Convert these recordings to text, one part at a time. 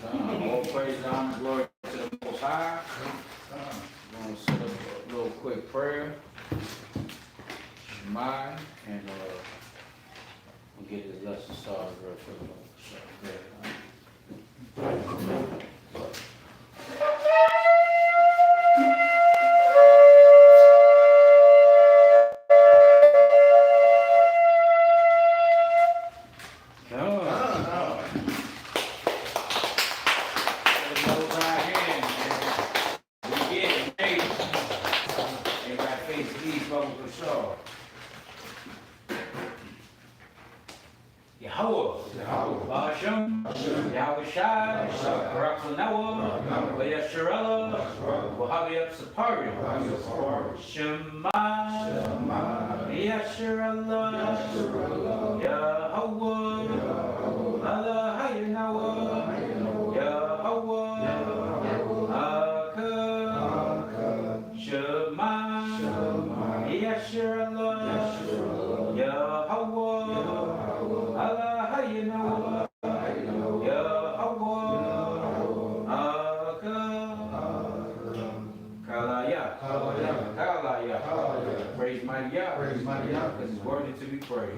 All praise and honor, glory to the Most High. We're going to set up a little quick prayer. Shemai, and we'll get this lesson started real quick. Praise mighty Yah, because it's worthy to be praised.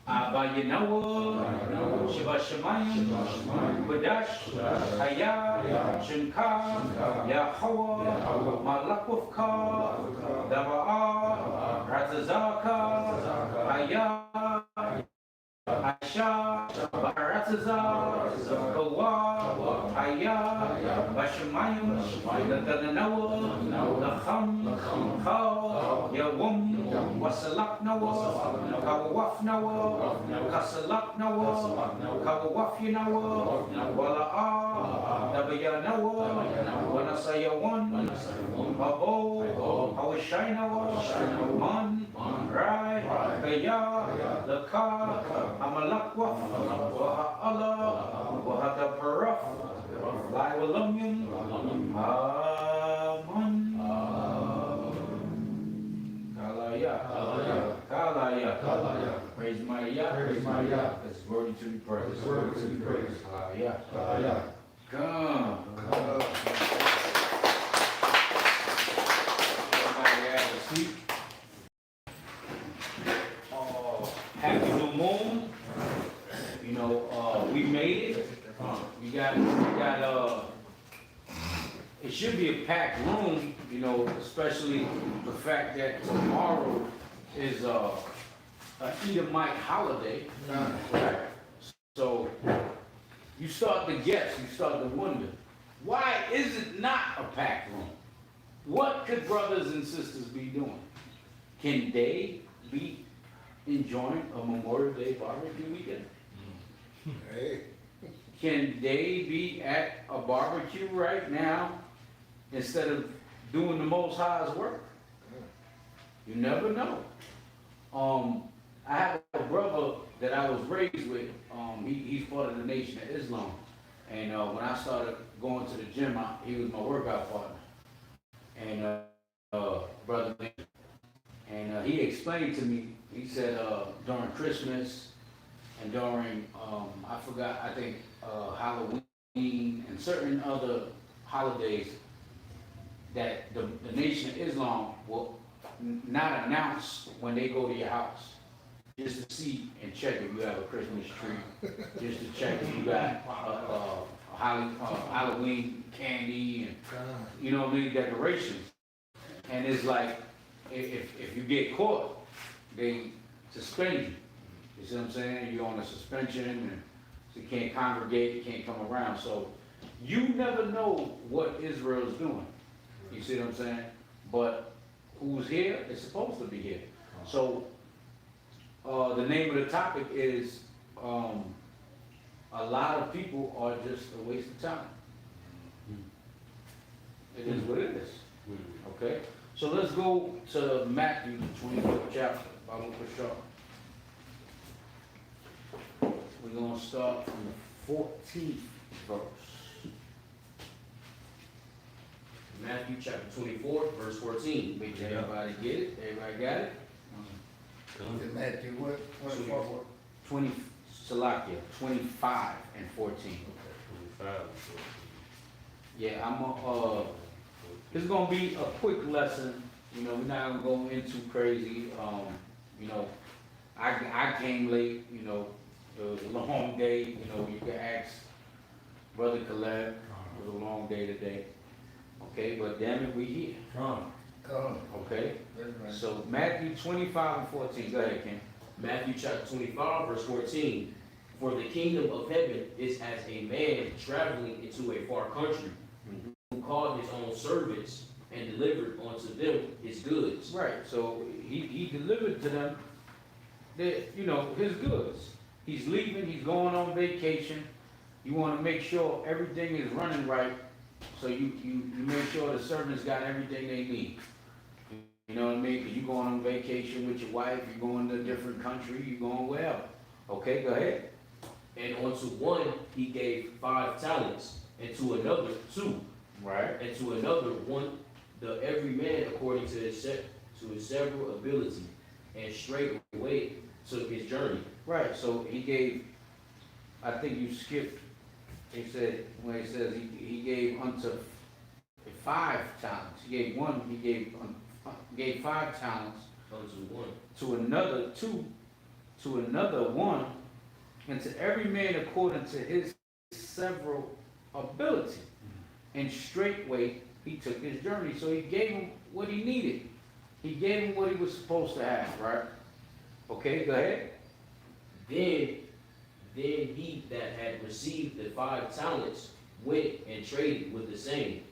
Abba Yahweh, Shiva Shemayim, Badash, Hayah, Shemka, Yahweh, Malakufka, Dava'ah, Razazaka, Hayah, Aisha, Baharatazah, Kawa, Hayah, Bashamayim, Ladanawa, Lacham, Khaw, Yawum, Wasalak Nawa, Kawaf Nawa, Kasalak Nawa, Kawaf Nawa, Wala'ah, Nabaya Nawa, Wanasayawan, Babo, Hawashai Nawa, Man, Rai, Kaya, Laka, Amalakwaf, Waha'ala, Wahadaparaf, Laiwalamyum, Aman, Kalaya, praise my Yah, it's worthy to be praised. Kalaya, come. Everybody have a seat. Happy new moon. You know, we made it. We got, it should be a packed room, you know, especially the fact that tomorrow is an Edomite holiday. Right? So you start to guess, you start to wonder, why is it not a packed room? What could brothers and sisters be doing? Can they be enjoying a Memorial Day barbecue weekend? Hey. Can they be at a barbecue right now instead of doing the Most High's work? You never know. I have a brother that I was raised with. He's part of the Nation of Islam. And when I started going to the gym, he was my workout partner. And brother, and he explained to me, he said during Christmas and during, I think Halloween and certain other holidays, that the Nation of Islam will not announce when they go to your house, just to see and check if you have a Christmas tree, just to check if you got Halloween candy and, you know what I mean, decorations. And it's like, if you get caught, they suspend you. You see what I'm saying? You're on a suspension, and so you can't congregate, you can't come around. So you never know what Israel's doing. You see what I'm saying? But who's here is supposed to be here. So the name of the topic is a lot of people are just a waste of time. It is what it is. Okay? So let's go to Matthew, the 24th chapter, Bible for sure. We're going to start from the 14th verse. Matthew chapter 24, verse 14. Did everybody get it? Everybody got it? Matthew, what? 20, Salakia, 25 and 14. 25. Yeah, it's gonna be a quick lesson, you know, we're not gonna go into crazy, you know, I came late, you know, it was a long day, you know, you can ask Brother Caleb, it was a long day today, okay, but damn it, we here, Come. okay? That's right. So Matthew 25 and 14, go ahead, Ken. Matthew chapter 25, verse 14. For the kingdom of heaven is as a man traveling into a far country, who called his own servants and delivered unto them his goods. Right, so he delivered to them you know, his goods. He's leaving, he's going on vacation. You wanna make sure everything is running right, so you make sure the servants got everything they need. You know what I mean? 'Cause you going on vacation with your wife, you're going to a different country, you're going wherever. Okay, go ahead. And unto one he gave 5 talents, and to another 2, Right. and to another 1, the every man according to his several ability, and straightway took his journey. Right, so he gave, I think you skipped, he said, when he says he gave unto 5 talents. He gave 1, he gave 5 talents, Unto one. to another 2, to another 1, and to every man according to his several ability. And straightway he took his journey. So he gave him what he needed. He gave him what he was supposed to have, right? Okay, go ahead. Then he that had received the 5 talents went and traded with the same,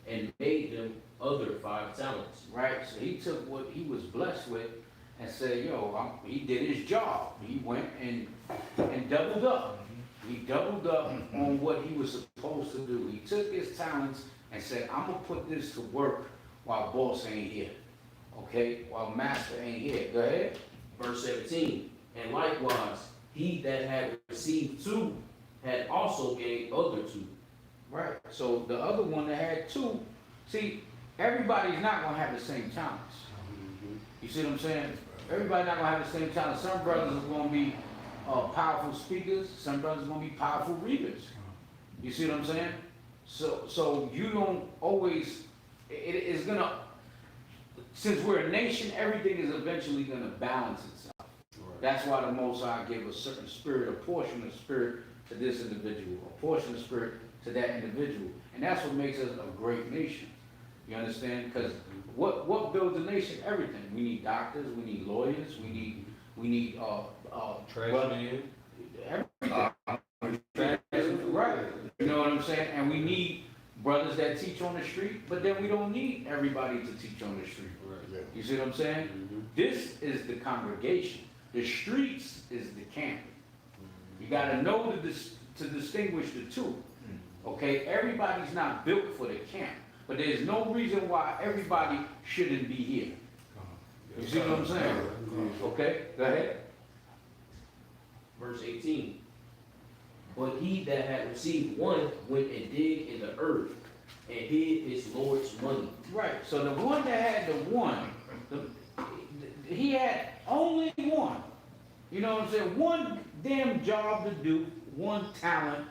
and made them other 5 talents. Right, so he took what he was blessed with and said, yo, he did his job. He went and doubled up. He doubled up on what he was supposed to do. He took his talents and said, I'm gonna put this to work while boss ain't here. Okay, while master ain't here. Go ahead. Verse 17. And likewise, he that had received 2 had also gave other 2. Right, so the other one that had 2, see, everybody's not gonna have the same talents. You see what I'm saying? Everybody's not gonna have the same talents. Some brothers are gonna be powerful speakers, some brothers are gonna be powerful readers. You see what I'm saying? So you don't always, it is gonna, since we're a nation, everything is eventually gonna balance itself. That's why the Most High gave a certain spirit, a portion of spirit to this individual, a portion of spirit to that individual. And that's what makes us a great nation. You understand? Because what builds a nation? Everything. We need doctors, we need lawyers, we need Trashman. everything. Right. You know what I'm saying? And we need brothers that teach on the street, but then we don't need everybody to teach on the street. Yeah. You see what I'm saying? This is the congregation. The streets is the camp. You gotta know to distinguish the two. Okay, everybody's not built for the camp, but there's no reason why everybody shouldn't be here. You see what I'm saying? Okay, go ahead. Verse 18. But he that had received 1 went and digged in the earth, and hid his Lord's money. Right, so the one that had the 1, he had only 1. You know what I'm saying? 1 damn job to do, 1 talent,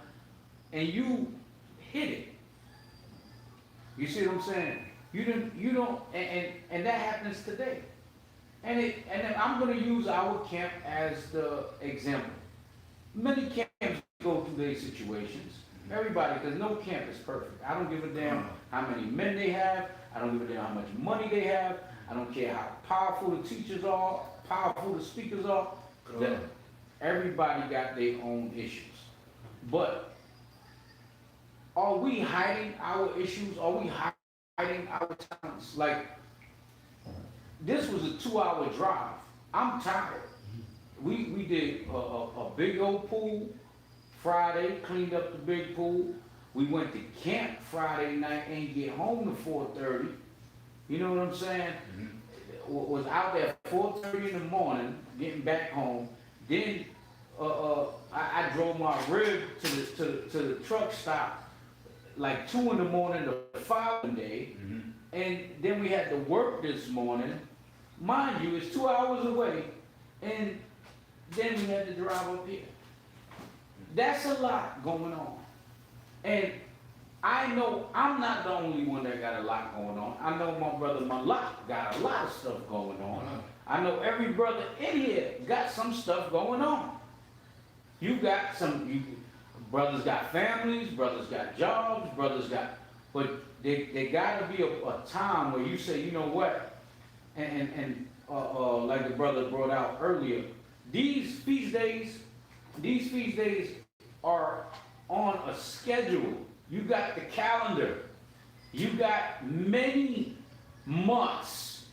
and you hit it. You see what I'm saying? You don't, and that happens today. And I'm gonna use our camp as the example. Many camps go through their situations. Everybody, because no camp is perfect. I don't give a damn how many men they have. I don't give a damn how much money they have. I don't care how powerful the teachers are, powerful the speakers are. That everybody got their own issues. But are we hiding our issues? Are we hiding our talents? Like, this was a 2-hour drive. I'm tired. We did a big old pool Friday, cleaned up the big pool. We went to camp Friday night and get home to 4:30. You know what I'm saying? Was out there 4:30 in the morning, getting back home. Then I drove my rib to the truck stop like 2 in the morning the following day. And then we had to work this morning. Mind you, it's 2 hours away. And then we had to drive up here. that's a lot going on. And I know I'm not the only one that got a lot going on. I know my brother Malak got a lot of stuff going on. I know every brother in here got some stuff going on. You got brothers got families, brothers got jobs, but they gotta be a time where you say, you know what, and like the brother brought out earlier, these feast days are on a schedule. You got the calendar. You got many months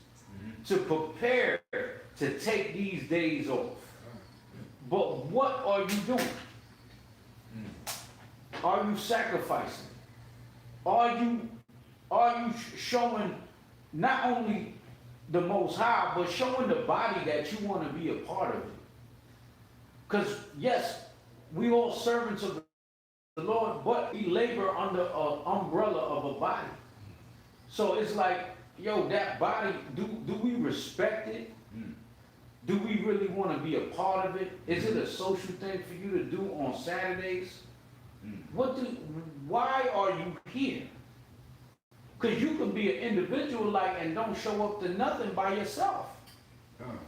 to prepare to take these days off. But what are you doing? Are you sacrificing? Are you showing not only the Most High, but showing the body that you want to be a part of it? Because yes, we all servants of the Lord, but we labor under an umbrella of a body. So it's like, yo, that body, do we respect it? Do we really want to be a part of it? Is it a social thing for you to do on Saturdays? Why are you here? Because you can be an individual and don't show up to nothing by yourself.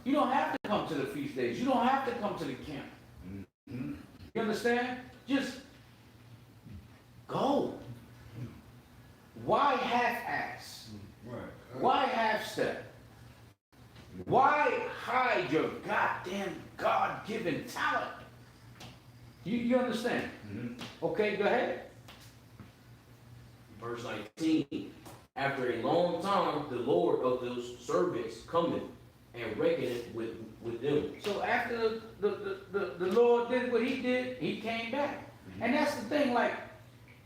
You don't have to come to the feast days. You don't have to come to the camp. You understand? Just go. Why half-ass? Why half-step? Why hide your goddamn God-given talent? You understand? Okay, go ahead. Verse 19, after a long time, the Lord of those servants cometh and reckoneth with them. So after the Lord did what he did, he came back. And that's the thing,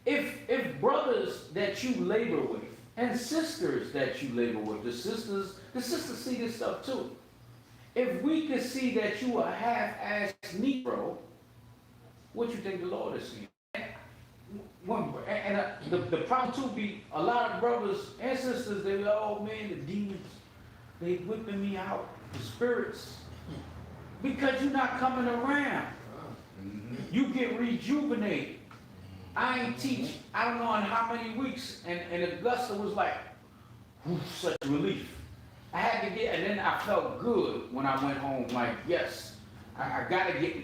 if brothers that you labor with and sisters that you labor with, the sisters see this stuff too. If we could see that you a half-assed Negro, what you think the Lord is seeing? The problem too be a lot of brothers and sisters, they be, oh man, the demons, they whipping me out, the spirits. Because you're not coming around. You get rejuvenated. I ain't teach, I don't know in how many weeks, and Augusta was like, whew, such relief. I had to get, and then I felt good when I went home, like, yes, I gotta get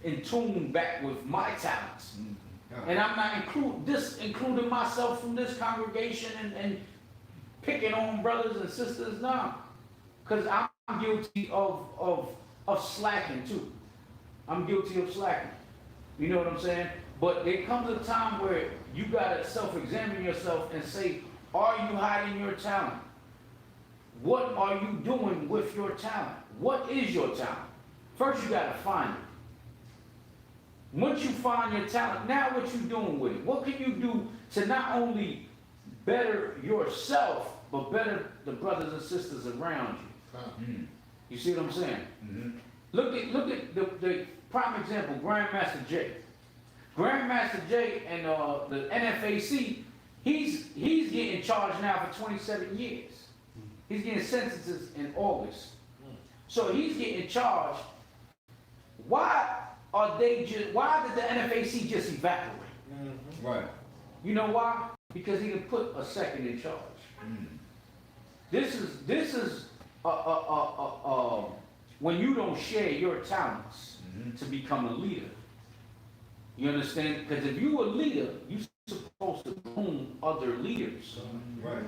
in tune back with my talents. And I'm not including myself from this congregation and picking on brothers and sisters now. Because I'm guilty of slacking too. I'm guilty of slacking. You know what I'm saying? But there comes a time where you gotta self-examine yourself and say, are you hiding your talent? What are you doing with your talent? What is your talent? First you gotta find it. Once you find your talent, now what you doing with it? What can you do to not only better yourself, but better the brothers and sisters around you? You see what I'm saying? Look at the prime example, Grandmaster Jay. Grandmaster Jay and the NFAC, he's getting charged now for 27 years. He's getting sentences in August. So he's getting charged. Why did the NFAC just evaporate? Right. You know why? Because he didn't put a second in charge. This is when you don't share your talents to become a leader. You understand? Because if you're a leader, you're supposed to groom other leaders. Right.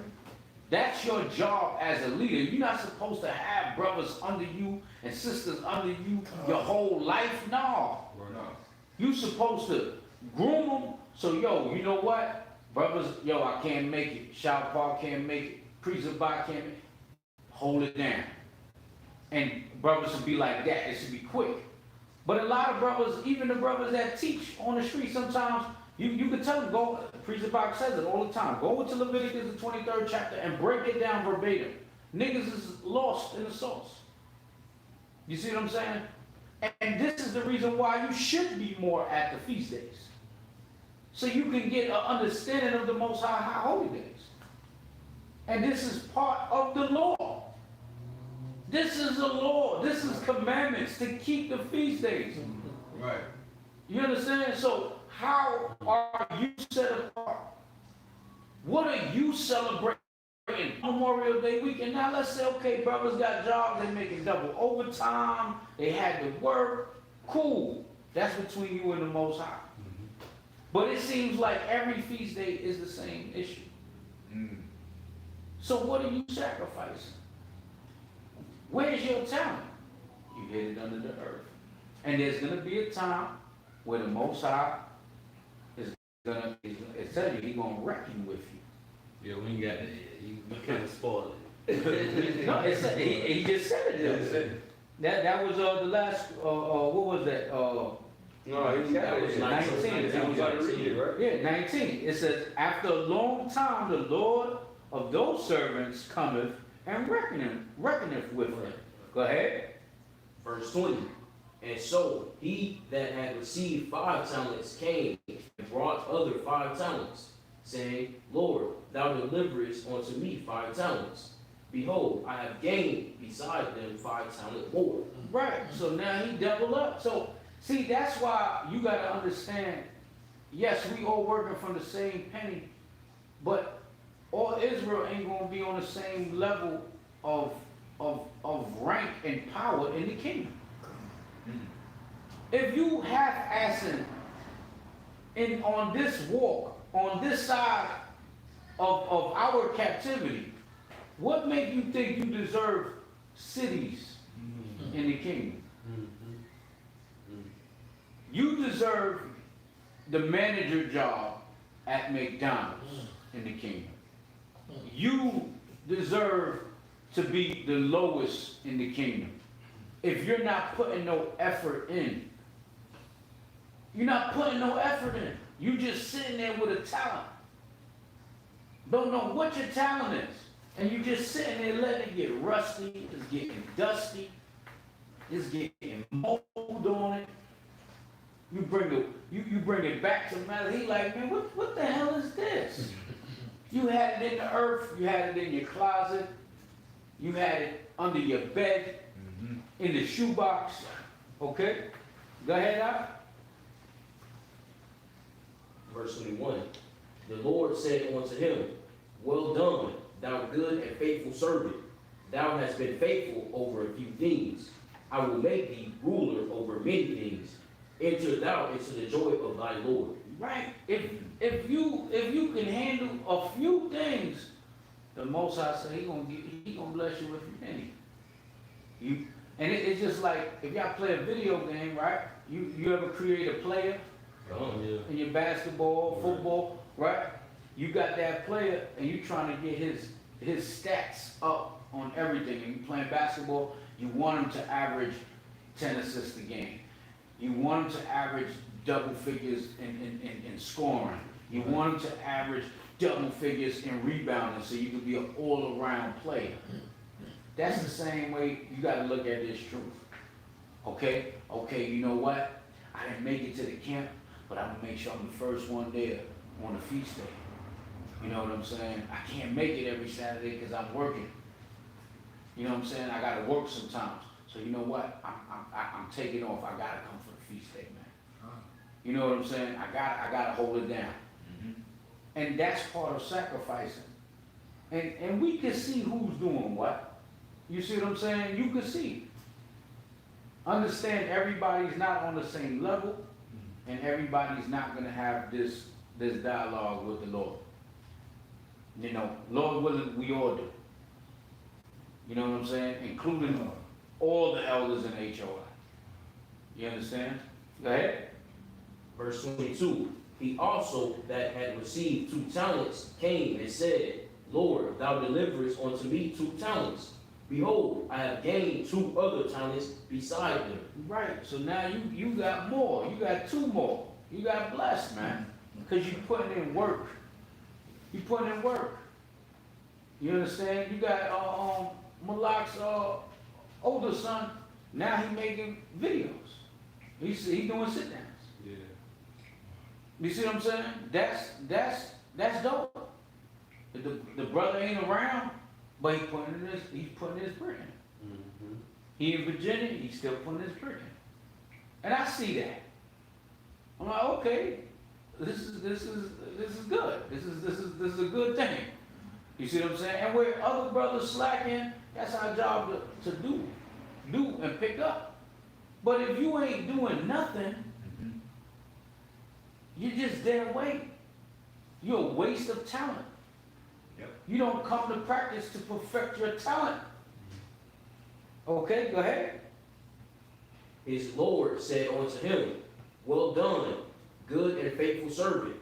That's your job as a leader. You're not supposed to have brothers under you and sisters under you your whole life. No. You're supposed to groom them. So, yo, you know what? Brothers, yo, I can't make it. Shalpar can't make it. Priest Abba can't make it. Hold it down. And brothers should be like that. It should be quick. But a lot of brothers, even the brothers that teach on the street, sometimes you can tell them, go, Priest Abba says it all the time, go into Leviticus, the 23rd chapter, and break it down verbatim. Niggas is lost in the sauce. You see what I'm saying? And this is the reason why you should be more at the feast days. So you can get an understanding of the Most High holy days. And this is part of the law. This is the law. This is commandments to keep the feast days. Right. You understand? So how are you set apart? What are you celebrating? Memorial Day weekend. Now let's say, okay, brothers got jobs, they making double overtime, they had to work. Cool. That's between you and the Most High. But it seems like every feast day is the same issue. So what are you sacrificing? Where's your talent? You hid it under the earth. And there's going to be a time where the Most High is going to, it tells you, he's going to reckon with you. Yeah, we ain't got that yet. You kind of spoiled it. No, it said, he just said it. That was the last, what was that? No, he's got That was it. 19. I was about to read it, right? Yeah, 19. It says, after a long time, the Lord of those servants cometh and reckoneth with them. Go ahead. Verse 20. And so he that had received 5 talents came and brought other 5 talents, saying, Lord, thou deliverest unto me 5 talents. Behold, I have gained beside them 5 talents more. Right. So now he doubled up. So see, that's why you got to understand. Yes, we all working from the same penny, but all Israel ain't gonna be on the same level of rank and power in the kingdom. If you half-assing on this walk, on this side of our captivity, what make you think you deserve cities in the kingdom? You deserve the manager job at McDonald's in the kingdom. You deserve to be the lowest in the kingdom. If you're not putting no effort in, you're not putting no effort in. You just sitting there with a talent. Don't know what your talent is. And you just sitting there letting it get rusty, it's getting dusty, it's getting mold on it. You bring it back to metal. He like, man, what the hell is this? You had it in the earth, you had it in your closet, you had it under your bed, in the shoebox. Okay? Go ahead, Doc. Verse 21. The Lord said unto him, Well done, thou good and faithful servant. Thou hast been faithful over a few things. I will make thee ruler over many things. Enter thou into the joy of thy Lord. Right. If you can handle a few things, the Most High say he gonna bless you with many. It's just like if y'all play a video game, right? You ever create a player Oh, yeah. in your basketball, football, right? You got that player and you trying to get his stats up on everything. And you playing basketball, you want him to average 10 assists a game. You want him to average double figures in scoring. You want him to average double figures in rebounding so you can be an all-around player. That's the same way you got to look at this truth. Okay, you know what? I didn't make it to the camp, but I'm going to make sure I'm the first one there on the feast day. You know what I'm saying? I can't make it every Saturday because I'm working. You know what I'm saying? I got to work sometimes. So you know what? I'm taking off. I got to come for the feast day, man. You know what I'm saying? I got to hold it down. And that's part of sacrificing. And we can see who's doing what. You see what I'm saying? You can see. Understand everybody's not on the same level, and everybody's not going to have this dialogue with the Lord. You know, Lord willing, we all do. You know what I'm saying? Including all the elders in HOI. You understand? Go ahead. Verse 22. He also that had received 2 talents came and said, Lord, thou deliverest unto me 2 talents. Behold, I have gained 2 other talents beside them. Right. So now you got more. You got 2 more. You got blessed, man. Because you putting in work. You putting in work. You understand? You got Malak's older son. Now he making videos. He doing sit downs. Yeah. You see what I'm saying? That's dope. The brother ain't around, but he's putting his brick in. He in Virginia, he's still putting his brick in. And I see that. okay, this is good. This is a good thing. You see what I'm saying? And where other brothers slacking, that's our job to do and pick up. But if you ain't doing nothing, you're just dead weight. You're a waste of talent. Yep. You don't come to practice to perfect your talent. Okay, go ahead. His Lord said unto him, Well done, good and faithful servant.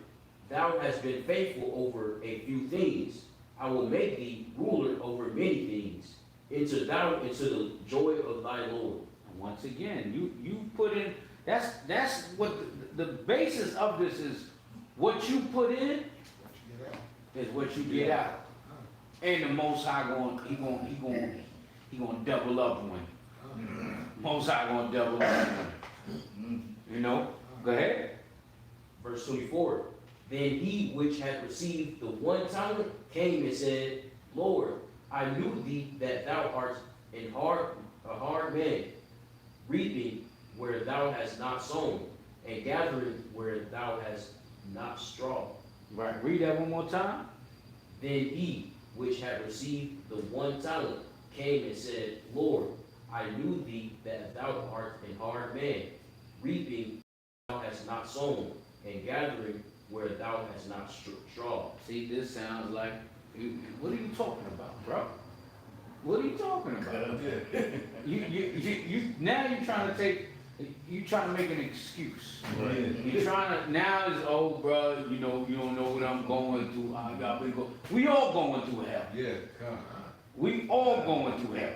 Thou hast been faithful over a few things. I will make thee ruler over many things. Enter thou into the joy of thy Lord. Once again, you put in, that's what the basis of this is. What you put in is what you get out. And the Most High he gonna double up on you. Most High gonna double up on you. You know? Go ahead. Verse 24. Then he which had received the one talent came and said, Lord, I knew thee that thou art a hard man, reaping where thou hast not sown, and gathering where thou hast not straw. Right, read that one more time. Then he which had received the one talent came and said, Lord, I knew thee that thou art a hard man, reaping where thou hast not sown, and gathering where thou hast not straw. See, this sounds like, what are you talking about, bro? What are you talking about? Now you're trying to make an excuse. You're trying to, now it's, oh, bro, you know, you don't know what I'm going through. I got to go. We all going through hell. Yeah, come on. We all going through hell.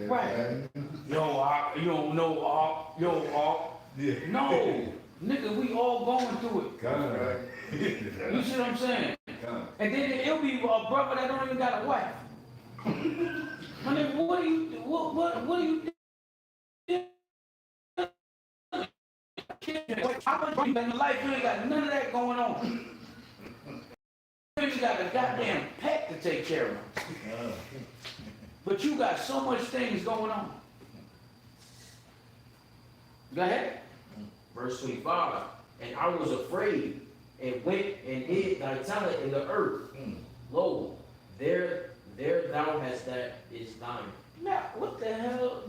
Right. Yo, you don't know, Yeah. no, nigga, we all going through it. Come on. You see what I'm saying? Come. And then it'll be a brother that don't even got a wife. My nigga, what do you how much money in life you ain't got none of that going on? You got a goddamn pet to take care of. But you got so much things going on. Go ahead. Verse 25. And I was afraid, and went and hid thy talent in the earth. Lo, there thou hast that is thine. Now, what the hell?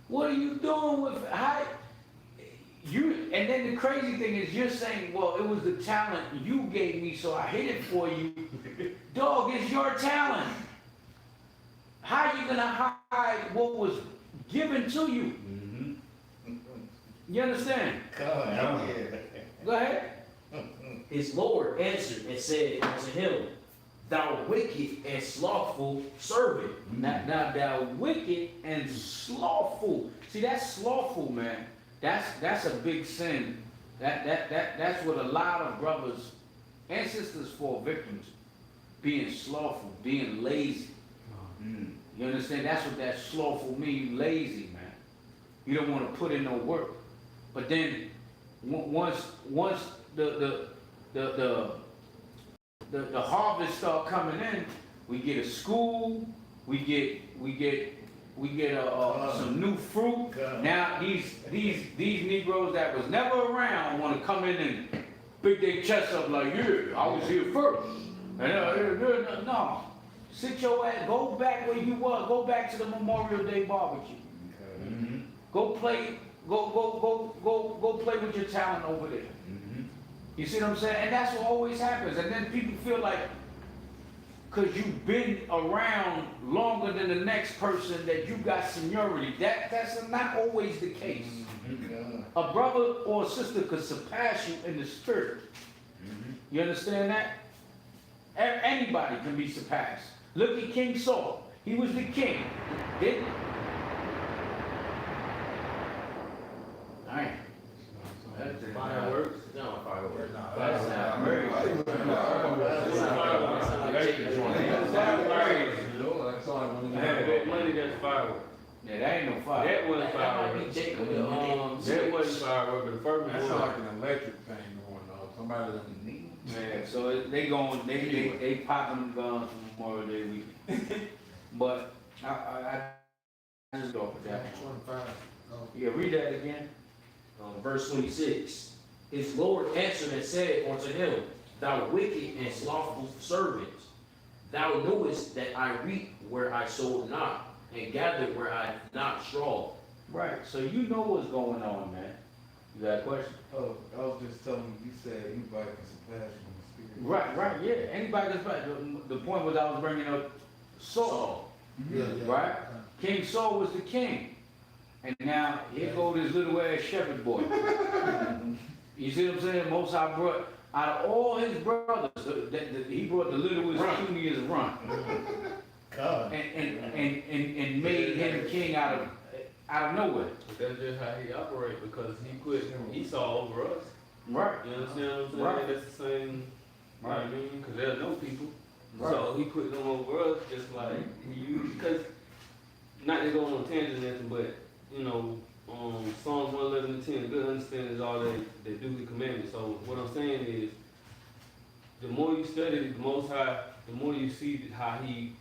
What are you doing with how you? And then the crazy thing is, you're saying, well, it was the talent you gave me, so I hid it for you. Dog, it's your talent. How you gonna hide what was given to you? You understand? Go ahead. His Lord answered and said unto him, Thou wicked and slothful servant. Now thou wicked and slothful. See, that's slothful, man. That's a big sin. That's what a lot of brothers and sisters fall victims. Being slothful, being lazy. You understand? That's what that slothful means. You lazy, man. You don't want to put in no work. But then once the harvest start coming in, we get a school, we get some new fruit. Now these Negroes that was never around want to come in and pick their chest up like, yeah, I was here first. And no, sit your ass, go back where you was, go back to the Memorial Day barbecue. Go play with your talent over there. You see what I'm saying? And that's what always happens. And then people feel like, because you've been around longer than the next person, that you got seniority. That's not always the case. A brother or a sister could surpass you in the spirit. You understand that? Anybody can be surpassed. Look at King Saul. He was the king. Alright. Fireworks? No, fireworks. That's not very That money, that's fireworks. Yeah, that ain't no fire. That wasn't That might fireworks. be Jacob. That wasn't fireworks, but the first That's one. like an electric thing going on. Somebody done. Yeah, so they popping guns for Memorial Day weekend. But I just go with that. Yeah, read that again. Verse 26. His Lord answered and said unto him, Thou wicked and slothful servant, thou knewest that I reap where I sowed not, and gather where I had not straw. Right, so you know what's going on, man. You got a question? Oh, I was just telling you, you said anybody can surpass from the spirit. Right, yeah, anybody that's back, the point was I was bringing up Saul, Yeah, right? King Saul was the king, and now here go this little ass shepherd boy. You see what I'm saying? Most High brought, out of all his brothers, he brought the littlest, puniest run. God. And made him king out of nowhere. But that's just how he operate because he put Esau over us. Right. You understand what I'm saying? Right. That's the same, you know what I mean? Because there are no people. Right. So he put them over us just like he used, because, not to go on a tangent or nothing, but, you know, Psalms 111 and 10, good understanding is all they do the commandments. So what I'm saying is, the more you study the Most High, the more you see how he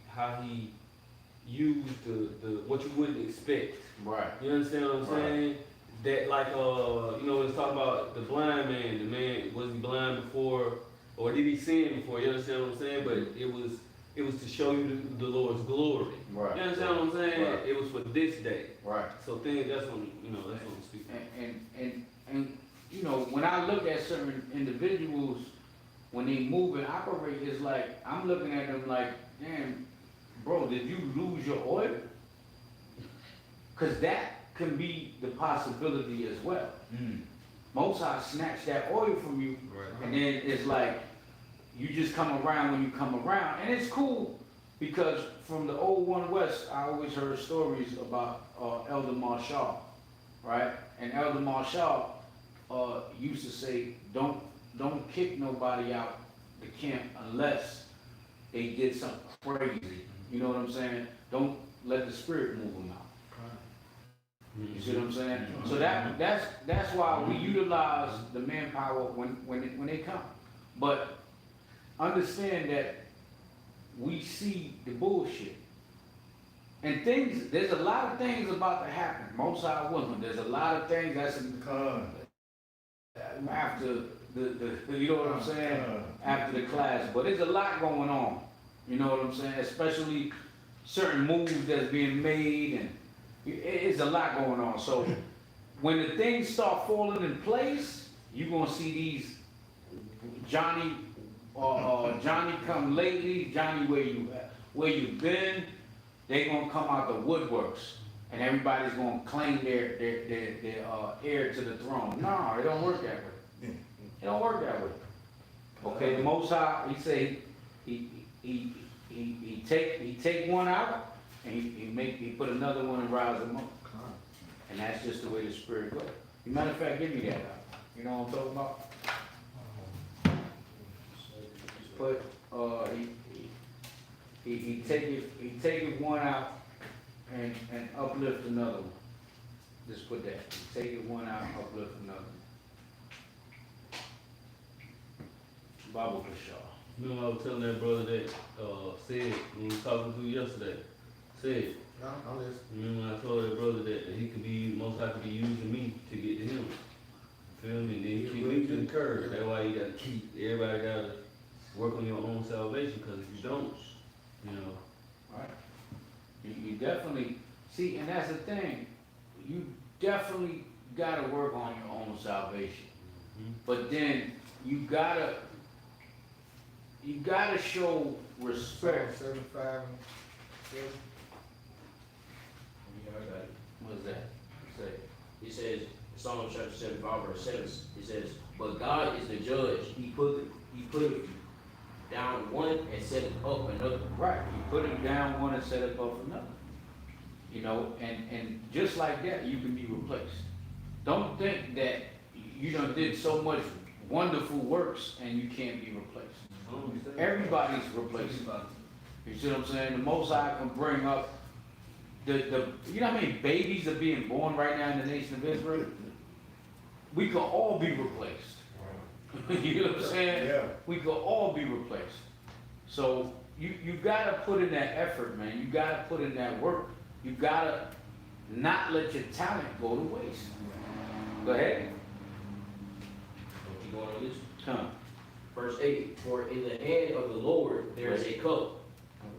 used the what you wouldn't expect. Right. You understand what I'm saying? That like you know, let's talk about the blind man. The man, was he blind before, or did he sin before? You understand what I'm saying? But it was to show you the Lord's glory. Right. You understand what I'm saying? Right. It was for this day. Right. So things that's what I'm speaking. And you know, when I look at certain individuals, when they move and operate, it's like, I'm looking at them like, damn, bro, did you lose your oil? Cause that can be the possibility as well. Most High snatch that oil from you, and then it's like, you just come around when you come around, and it's cool, because from the old One West, I always heard stories about Elder Marshall, right? And Elder Marshall used to say, don't kick nobody out the camp unless they did something crazy. You know what I'm saying? Don't let the spirit move them out. You see what I'm saying? So that's why we utilize the manpower when they come. But understand that we see the bullshit. And things, there's a lot of things about to happen. Most High women, there's a lot of things that's after the you know what I'm saying? After the class. But there's a lot going on. You know what I'm saying? Especially certain moves that's being made, and it's a lot going on. So when the things start falling in place, you're gonna see these Johnny come lately, Johnny where you been, they gonna come out the woodworks, and everybody's gonna claim their heir to the throne. No, it don't work that way. It don't work that way. Okay, the Most High, he say he take one out, and he put another one and rise them up. And that's just the way the spirit goes. As a matter of fact, give me that out. You know what I'm talking about? Put he take it one out and uplift another one. Just put that. He take it one out, uplift another one. Bible for sure. You know, I was telling that brother that said when we was talking to you yesterday. Said, I told that brother that he could be most likely be using me to get to him. Feel me? Then he keep me to the curve. That's why you gotta keep. Everybody gotta work on your own salvation. Because if you don't, you know. Right. You definitely see, and that's the thing. You definitely gotta work on your own salvation. But then you gotta show respect. 75. What's that? Say. It says, Psalm chapter 75, verse 7, it says, but God is the judge. He put down one and set up another. Right. You put him down one and set it up another. You know, and just like that, you can be replaced. Don't think that you done did so much wonderful works and you can't be replaced. Everybody's replaceable. You see what I'm saying? The Most High can bring up the you know how many babies are being born right now in the nation of Israel? We could all be replaced. You know what I'm saying? Yeah. We could all be replaced. So you gotta put in that effort, man. You gotta put in that work. You gotta not let your talent go to waste. Go ahead. Come, Verse 8, for in the hand of the Lord there is a cup.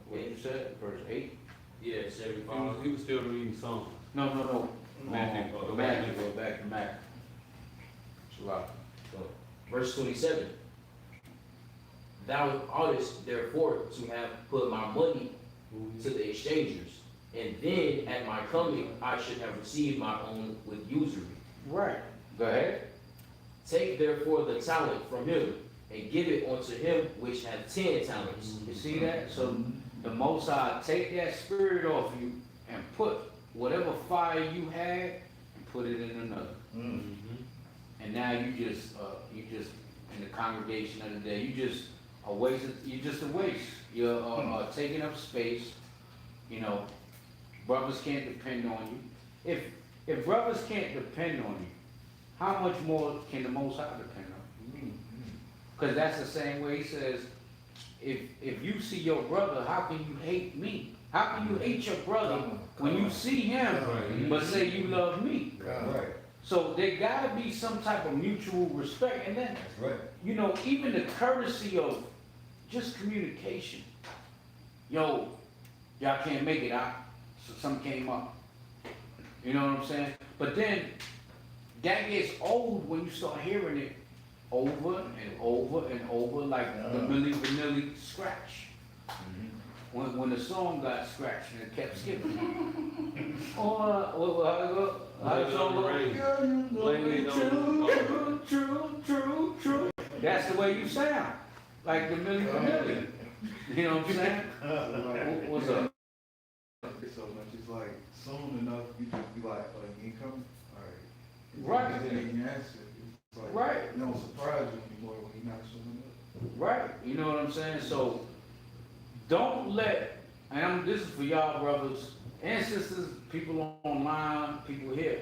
what you said, verse 8? Yeah, He 75. was still reading Psalms. No. Matthew. Go back, go back to Matthew. Shalom. Verse 27. Thou oughtest therefore to have put my money to the exchangers, and then at my coming I should have received my own with usury. Right, go ahead. Take therefore the talent from him, and give it unto him which hath 10 talents. You see that? So the Most High take that spirit off you and put whatever fire you had and put it in another. Mm-hmm. And now you just in the congregation of the day, you're just a waste. You're taking up space. You know, brothers can't depend on you. If brothers can't depend on you, how much more can the Most High depend on you? Because that's the same way he says, if you see your brother, how can you hate me? How can you hate your brother when you see him, but say you love me? Right. So there gotta be some type of mutual respect, and then, That's right. you know, even the courtesy of just communication. Yo, y'all can't make it out, so something came up. You know what I'm saying? But then, that gets old when you start hearing it over and over and over, like the Milli Vanilli scratch. When the song got scratched and it kept skipping. How the song go? True. That's the way you sound, like the Milli Vanilli. You know what I'm saying? What's up? So much, it's like, soon enough, you just be like, you ain't coming? Alright. Right. And then you answer. It's like, Right. it don't surprise you anymore when you're not showing up. Right, you know what I'm saying? So, don't let, and this is for y'all brothers and sisters, people online, people here.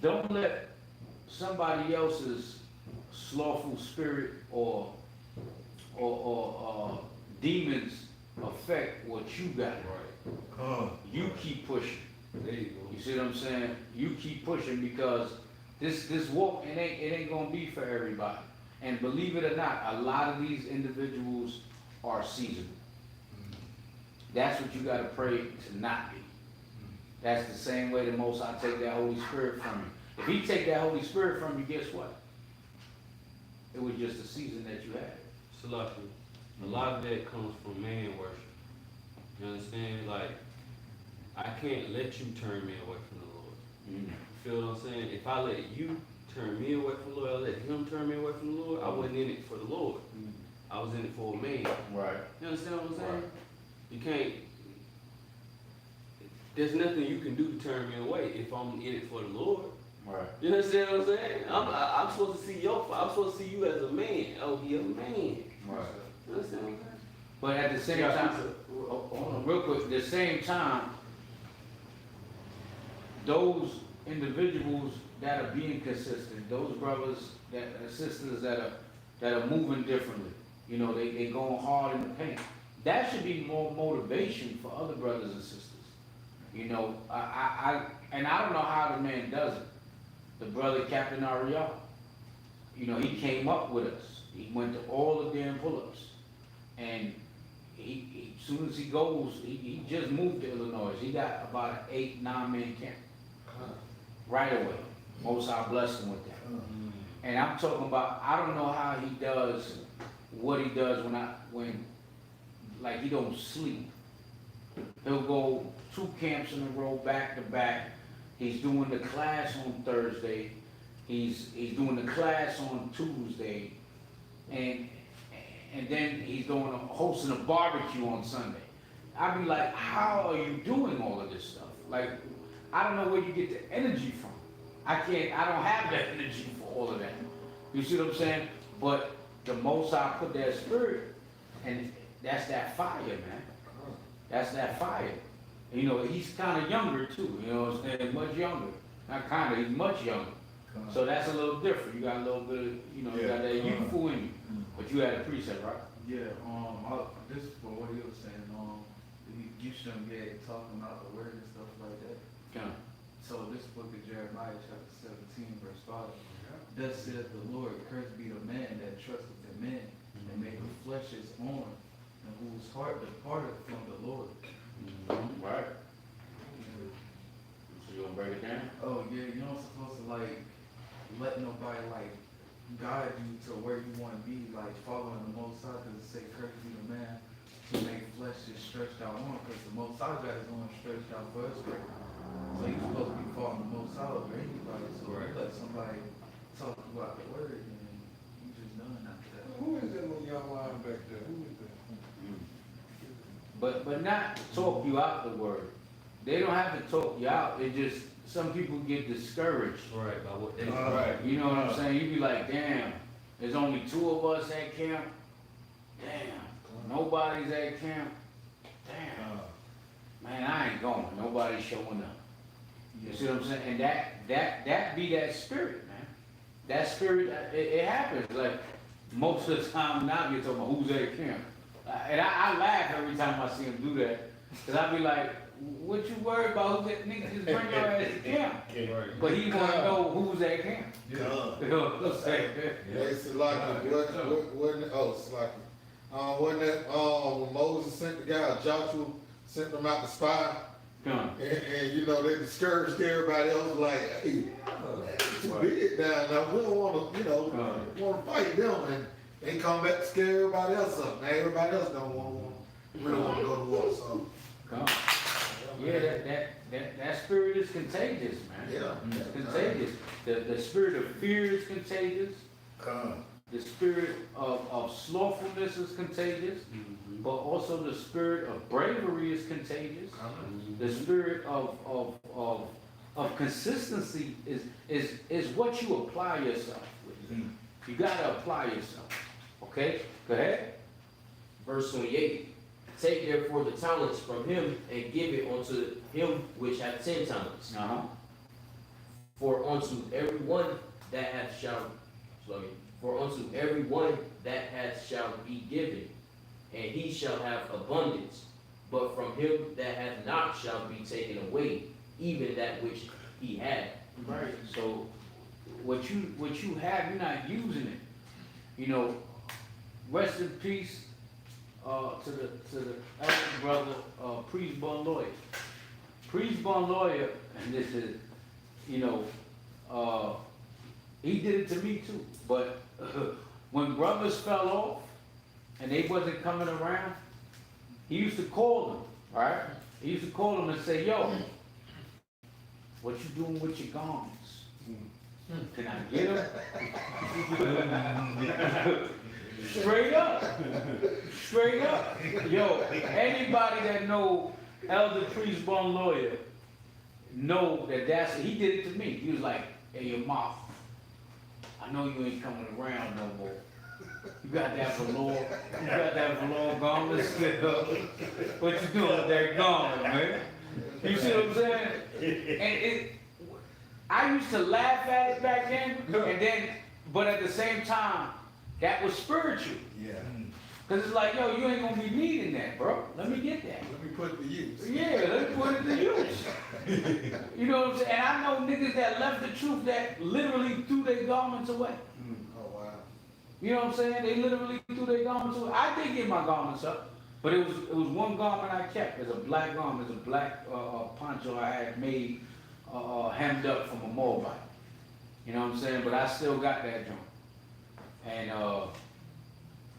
Don't let somebody else's slothful spirit or demons affect what you got. You keep pushing. There you go. You see what I'm saying? You keep pushing because this walk, it ain't gonna be for everybody. And believe it or not, a lot of these individuals are seasonal. That's what you gotta pray to not be. That's the same way the Most High take that Holy Spirit from you. If He take that Holy Spirit from you, guess what? It was just a season that you had. Salaki, a lot of that comes from man worship. You understand? Like, I can't let you turn me away from the Lord. You feel what I'm saying? If I let you turn me away from the Lord, I let him turn me away from the Lord, I wasn't in it for the Lord. I was in it for a man. Right. You understand what I'm saying? Right. You can't, there's nothing you can do to turn me away if I'm in it for the Lord. Right. You understand what I'm saying? I'm supposed to see I'm supposed to see you as a man. Oh, he a man. Right. You understand what I'm saying? But at the same time, hold on, real quick, at the same time, those individuals that are being consistent, those brothers sisters that are moving differently, you know, they going hard in the paint. That should be more motivation for other brothers and sisters. You know, I don't know how the man does it. The brother Captain Ariel, you know, he came up with us. He went to all the damn pull-ups, and he as soon as he goes, he just moved to Illinois. He got about an 8-9 man camp right away. Most High blessed him with that. And I'm talking about, I don't know how he does what he does when like he don't sleep. He'll go 2 camps in a row back to back. He's doing the class on Thursday. He's doing the class on Tuesday, and then he's hosting a barbecue on Sunday. I'd be like, how are you doing all of this stuff? Like, I don't know where you get the energy from. I don't have that energy for all of that. You see what I'm saying? But the Most High put that spirit, and that's that fire, man. That's that fire. You know, he's kind of younger too, you know what I'm saying? Much younger. Not kind of, he's much younger. So that's a little different. You got a little bit of, you know, you got that youthful in you. But you had a precept, right? Yeah, this is for what he was saying, you shouldn't be talking about the word and stuff like that. Kind So this book of Jeremiah chapter 17 verse 5, thus saith the Lord, cursed be the man that trusteth in man, and make the flesh his own, and whose heart departeth from the Lord. Right. So you gonna break it down? Oh yeah, you're not supposed to like let nobody like guide you to where you want to be, like following the Most High, because it say cursed be the man to make flesh is stretched out on, because the Most High got his own stretched out for us. Right? So you're supposed to be following the Most High over anybody. So Right. you let somebody talk about the word, and you just done after that. Who is that little young lion back there? Who is that? But not talk you out the word. They don't have to talk you out. It just, some people get discouraged. Right, by what they. Right. You know what I'm saying? You be like, damn, there's only 2 of us at camp. Damn, nobody's at camp. Damn, man, I ain't going. Nobody's showing up. You see what I'm saying? And that be that spirit, man. That spirit, it happens. Like most of the time now, you're talking about who's at camp. And I laugh every time I see him do that. Cause I be like, what you worried about? Who's at nigga? Just bring your ass to camp. Right. But he wanna know who's at camp. Yeah. You know what I'm saying? Yeah, it's like, wasn't, oh, it's like, wasn't that, when Moses sent the guy, Joshua sent them out to spy, Come. and you know, they discouraged everybody else, like, hey, it's too big down there, we don't wanna, you know, wanna fight them, and they come back to scare everybody else up, now everybody else don't really wanna go to war, so. Come. Yeah, that spirit is contagious, man. Yeah. It's contagious. The spirit of fear is contagious. The spirit of slothfulness is contagious. But also the spirit of bravery is contagious. The spirit of consistency is what you apply yourself with. You gotta apply yourself. Okay? Go ahead. Verse 28. Take therefore the talents from him and give it unto him which hath 10 talents. Uh-huh. For unto every one that hath shall, for unto every one that hath shall be given, and he shall have abundance. But from him that hath not shall be taken away, even that which he had. Right. So what you have, you're not using it. You know, rest in peace to the elder brother, Priest Bon Lawyer. Priest Bon Lawyer, and this is, you know, he did it to me too. But when brothers fell off and they wasn't coming around, he used to call them, right? He used to call them and say, yo, what you doing with your garments? Can I get them? Straight up. Straight up. Yo, anybody that know Elder Priest Bon Lawyer know that he did it to me. He was like, hey, your mouth, I know you ain't coming around no more. You got that velour, garment still. What you doing with that garment, man? You see what I'm saying? And I used to laugh at it back then, but at the same time, that was spiritual. Yeah. Cause it's like, yo, you ain't gonna be needing that, bro. Let me get that. Let me put it to use. Yeah, let me put it to use. You know what I'm saying? And I know niggas that left the truth that literally threw their garments away. Oh, wow. You know what I'm saying? They literally threw their garments away. I did get my garments up, but it was one garment I kept. It's a black garment. It's a black poncho I had made, hemmed up from a Moabite. You know what I'm saying? But I still got that joint. And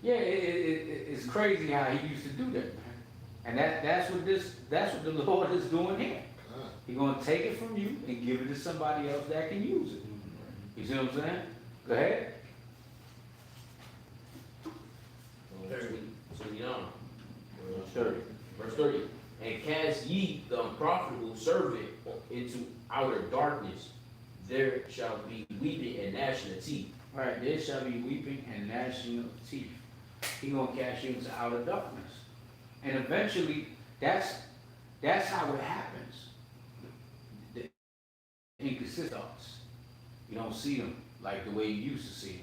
yeah, it's crazy how he used to do that, man. And that's what the Lord is doing here. He's gonna take it from you and give it to somebody else that can use it. You see what I'm saying? Go ahead. 29. Sure. Verse 30. And cast ye the unprofitable servant into outer darkness. There shall be weeping and gnashing of teeth. All right, there shall be weeping and gnashing of teeth. He gonna cast you into outer darkness, and eventually, that's how it happens. The inconsistent thoughts, you don't see them like the way you used to see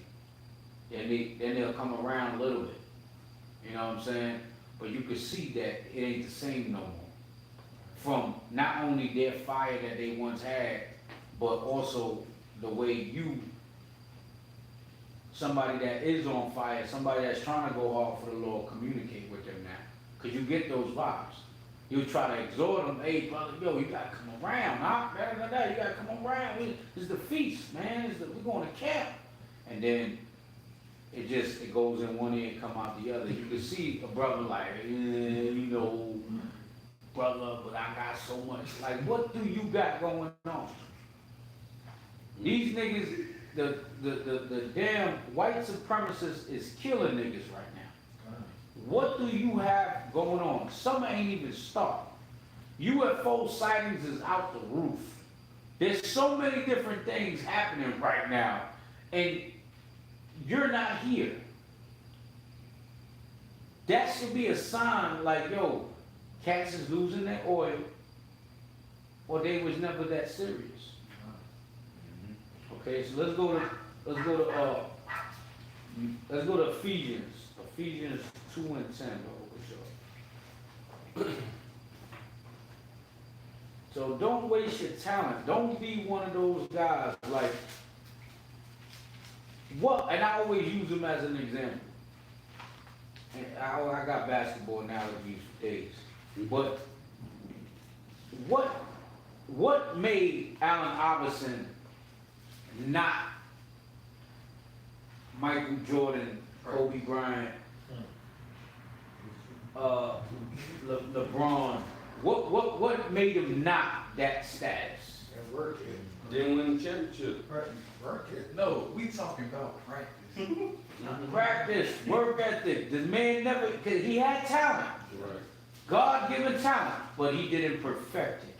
them. Then they'll come around a little bit. You know what I'm saying? But you can see that it ain't the same no more. From not only their fire that they once had, but also the way you somebody that is on fire, somebody that's trying to go hard for the Lord, communicate with them now. Cause you get those vibes. You try to exhort them, hey brother, yo, you gotta come around, huh? You gotta come around. It's the feast, man. We're going to camp. And then it goes in one ear and come out the other. You can see a brother like, you know, brother, but I got so much. Like, what do you got going on? These niggas, the damn white supremacists is killing niggas right now. What do you have going on? Some ain't even started. UFO sightings is out the roof. There's so many different things happening right now, and you're not here. That should be a sign like, yo, cats is losing their oil, or they was never that serious. Okay, so let's go to Ephesians. Ephesians 2 and 10. So don't waste your talent. Don't be one of those guys like what? And I always use them as an example. And I got basketball analogies for days. But what made Allen Iverson not Michael Jordan, Kobe Bryant, LeBron? What made him not that status? And work it. Didn't win the championship. Work it. No, we talking about practice. Practice, work ethic. The man never, cause he had talent, Right. God-given talent, but he didn't perfect it.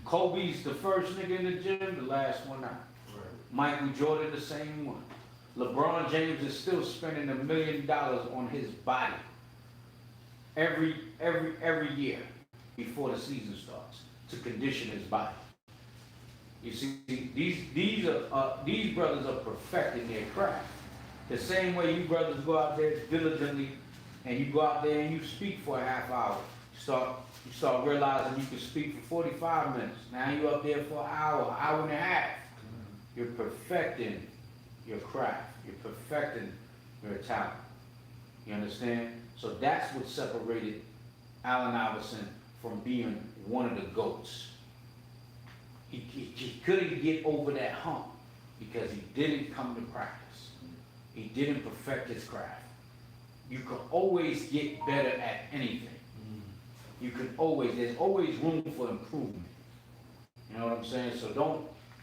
Kobe's the first nigga in the gym, the last one out. Michael Jordan, the same one. LeBron James is still spending $1 million on his body every year before the season starts to condition his body. You see, these brothers are perfecting their craft. The same way you brothers go out there diligently, and you go out there and you speak for a half hour. You start realizing you can speak for 45 minutes. Now you're up there for an hour and a half. You're perfecting your craft. You're perfecting your talent. You understand? So that's what separated Allen Iverson from being one of the GOATs. He couldn't get over that hump because he didn't come to practice. He didn't perfect his craft. You can always get better at anything. There's always room for improvement. You know what I'm saying? So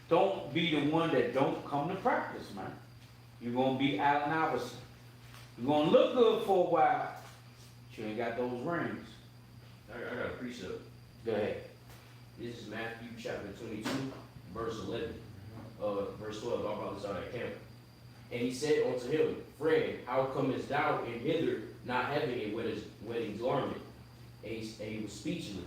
don't be the one that don't come to practice, man. You're gonna be Allen Iverson. You're gonna look good for a while, but you ain't got those rings. I got a precept. Go ahead. This is Matthew chapter 22, verse 11. Verse 12, our brothers out at camp. And he said unto him, Friend, how comest thou in hither, not having a wedding garment? And he was speechless.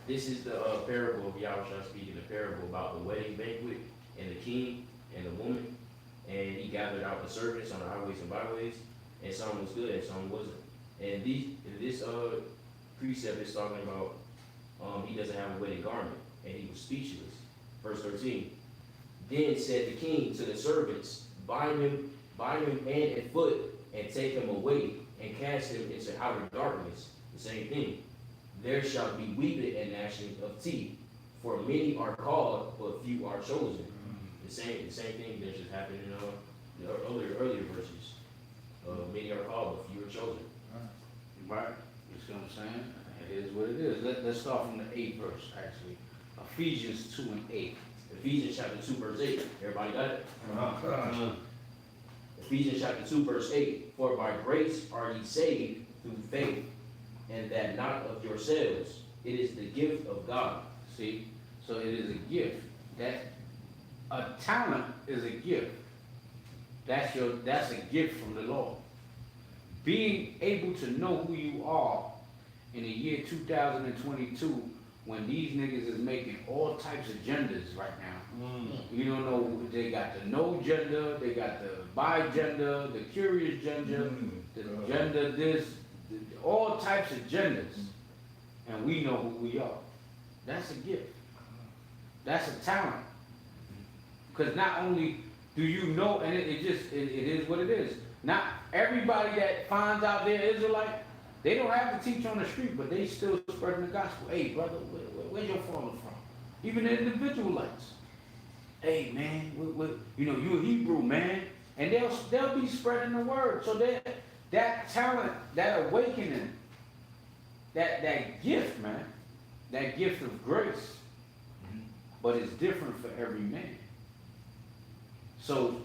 This is the parable of Yahushua speaking, the parable about the wedding banquet and the king and the woman. And he gathered out the servants on the highways and byways, and some was good and some wasn't. And this precept is talking about he doesn't have a wedding garment, and he was speechless. Verse 13. Then said the king to the servants, bind him hand and foot, and take him away, and cast him into outer darkness. The same thing. There shall be weeping and gnashing of teeth, for many are called, but few are chosen. The same thing that just happened in the earlier verses. Many are called, but few are chosen. Right? You see what I'm saying? It is what it is. Let's start from the 8th verse, actually. Ephesians 2 and 8. Ephesians chapter 2, verse 8. Everybody got it? Uh-huh. Ephesians chapter 2, verse 8. For by grace are ye saved through faith, and that not of yourselves. It is the gift of God. See? So it is a gift. That a talent is a gift. That's a gift from the Lord. Being able to know who you are in the year 2022, when these niggas is making all types of genders right now. You don't know, they got the no gender, they got the bi gender, the curious gender, the gender this, all types of genders. And we know who we are. That's a gift. That's a talent. Because not only Do you know, and it is what it is. Not everybody that finds out they're Israelite, they don't have to teach on the street, but they still spreading the gospel. Hey, brother, where's your father from? Even the individualites. Hey, man, you know, you a Hebrew, man. And they'll be spreading the word. So that talent, that awakening, that gift, man, that gift of grace, but it's different for every man. So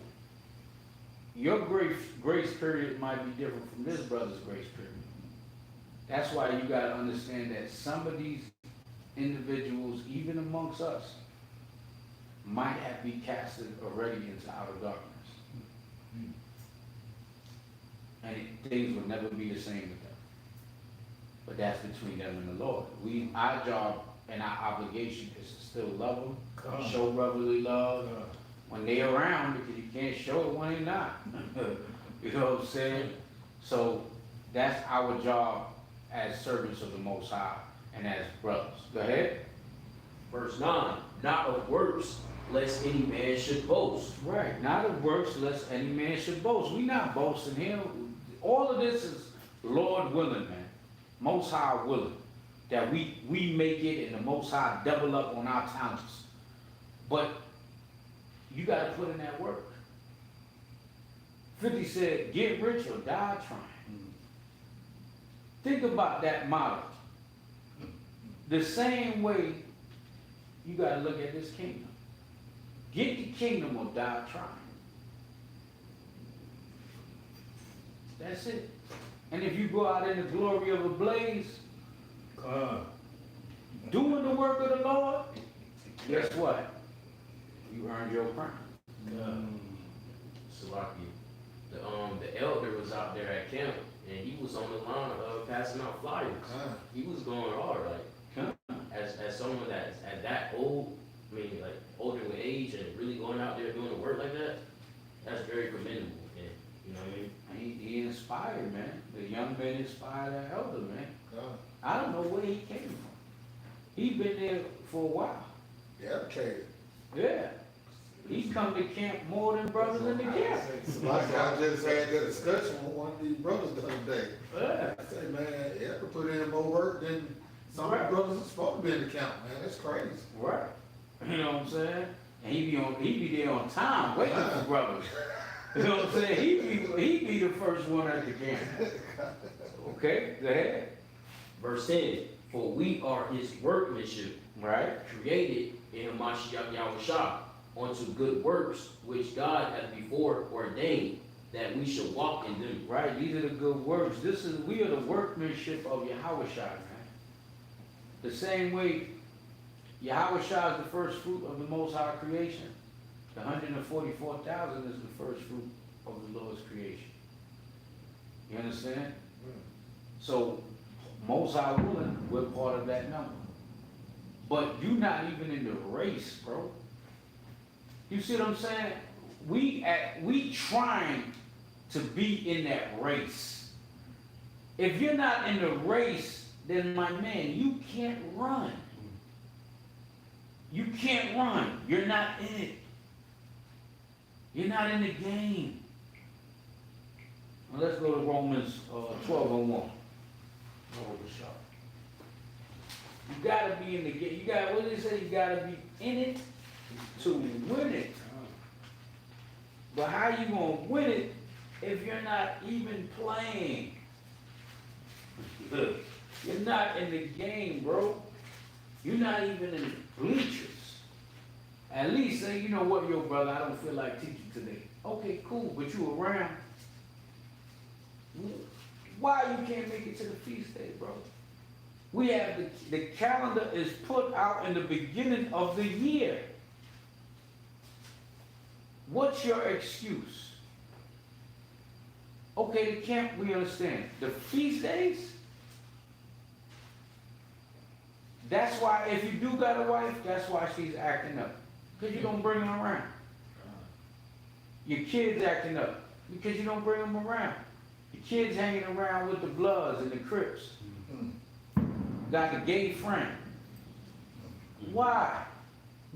your grace period might be different from this brother's grace period. That's why you got to understand that some of these individuals, even amongst us, might have been casted already into outer darkness. And things will never be the same with them. But that's between them and the Lord. Our job and our obligation is to still love them, show brotherly love when they're around, because you can't show it when they're not. You know what I'm saying? So that's our job as servants of the Most High and as brothers. Go ahead. Verse 9, not of works, lest any man should boast. Right, not of works, lest any man should boast. We not boasting here. All of this is Lord willing, man. Most High willing. That we make it and the Most High double up on our talents. But you got to put in that work. 50 said, get rich or die trying. Think about that model. The same way you got to look at this kingdom. Get the kingdom or die trying. That's it. And if you go out in the glory of a blaze, doing the work of the Lord, guess what? You earned your crown. Salaki. The elder was out there at camp, and he was on the line passing out flyers. He was going hard, like, as someone that's at that old, I mean, like, older in age and really going out there doing the work like that, that's very commendable. And, you know what I mean? He inspired, man. The young men inspired that elder, man. I don't know where he came from. He been there for a while. Dedicated. Yeah. He come to camp more than brothers in the camp. Like I just had that discussion with one of these brothers the other day. Yeah. I say, man, you have to put in more work than some of the brothers are supposed to be in the camp, man. That's crazy. Right. You know what I'm saying? And he be there on time waiting for brothers. You know what I'm saying? He be the first one at the camp. Okay, go ahead. Verse 10, for we are his workmanship, Right? created in Hamashiach Yahushua, unto good works, which God hath before ordained, that we should walk in them. Right, these are the good works. We are the workmanship of Yahushua, man. The same way Yahushua is the first fruit of the Most High creation. The 144,000 is the first fruit of the Lord's creation. You understand? So, Most High willing, we're part of that number. But you're not even in the race, bro. You see what I'm saying? We trying to be in that race. If you're not in the race, then my man, you can't run. You can't run. You're not in it. You're not in the game. Well, let's go to Romans 12:1. You gotta be in the game. You got, what did he say? You gotta be in it to win it. But how you gonna win it if you're not even playing? You're not in the game, bro. You're not even in the bleachers. At least say, you know what, yo, brother, I don't feel like teaching today. Okay, cool, but you around. Why you can't make it to the feast day, bro? We have the calendar is put out in the beginning of the year. What's your excuse? Okay, the camp, we understand. The feast days? That's why, if you do got a wife, that's why she's acting up. Because you don't bring them around. Your kids acting up. Because you don't bring them around. Your kids hanging around with the Bloods and the Crips. Got a gay friend. Why?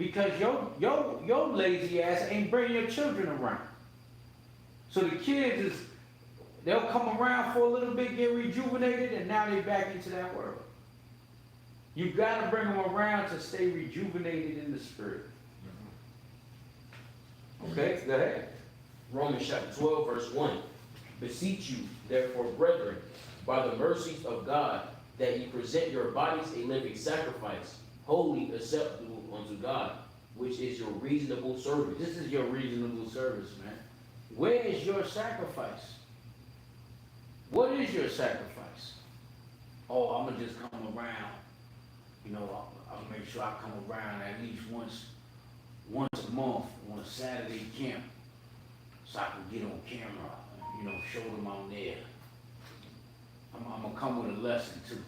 because your lazy ass ain't bringing your children around. So the kids they'll come around for a little bit, get rejuvenated, and now they're back into that world. You gotta bring them around to stay rejuvenated in the spirit. Okay, go ahead. Romans chapter 12, verse 1. Beseech you, therefore, brethren, by the mercies of God, that ye present your bodies a living sacrifice, holy, acceptable unto God, which is your reasonable service. This is your reasonable service, man. Where is your sacrifice? What is your sacrifice? Oh, I'm gonna just come around. You know, I'll make sure I come around at least once a month on a Saturday camp, so I can get on camera. You know, show them I'm there. I'm gonna come with a lesson too.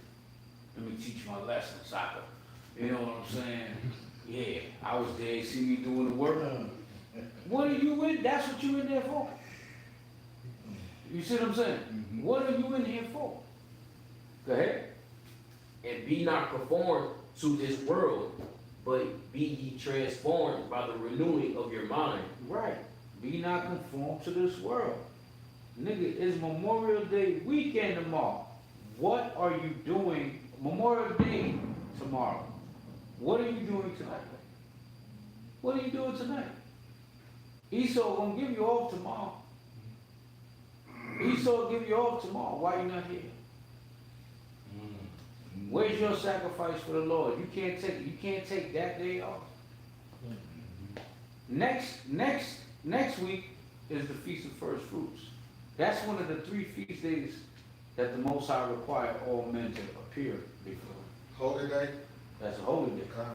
Let me teach my lesson, so I can, you know what I'm saying? Yeah, I was there. You see me doing the work. What are you in? That's what you in there for. You see what I'm saying? What are you in here for? Go ahead. And be not conformed to this world, but be ye transformed by the renewing of your mind. Right. Be not conformed to this world. Nigga, it's Memorial Day weekend tomorrow. What are you doing? Memorial Day tomorrow. What are you doing tonight? What are you doing tonight? Esau gonna give you off tomorrow. Esau will give you off tomorrow. Why you not here? Where's your sacrifice for the Lord? You can't take that day off. Next week is the Feast of First Fruits. That's one of the 3 feast days that the Most High required all men to appear before. Holy day? That's a holy day. Okay.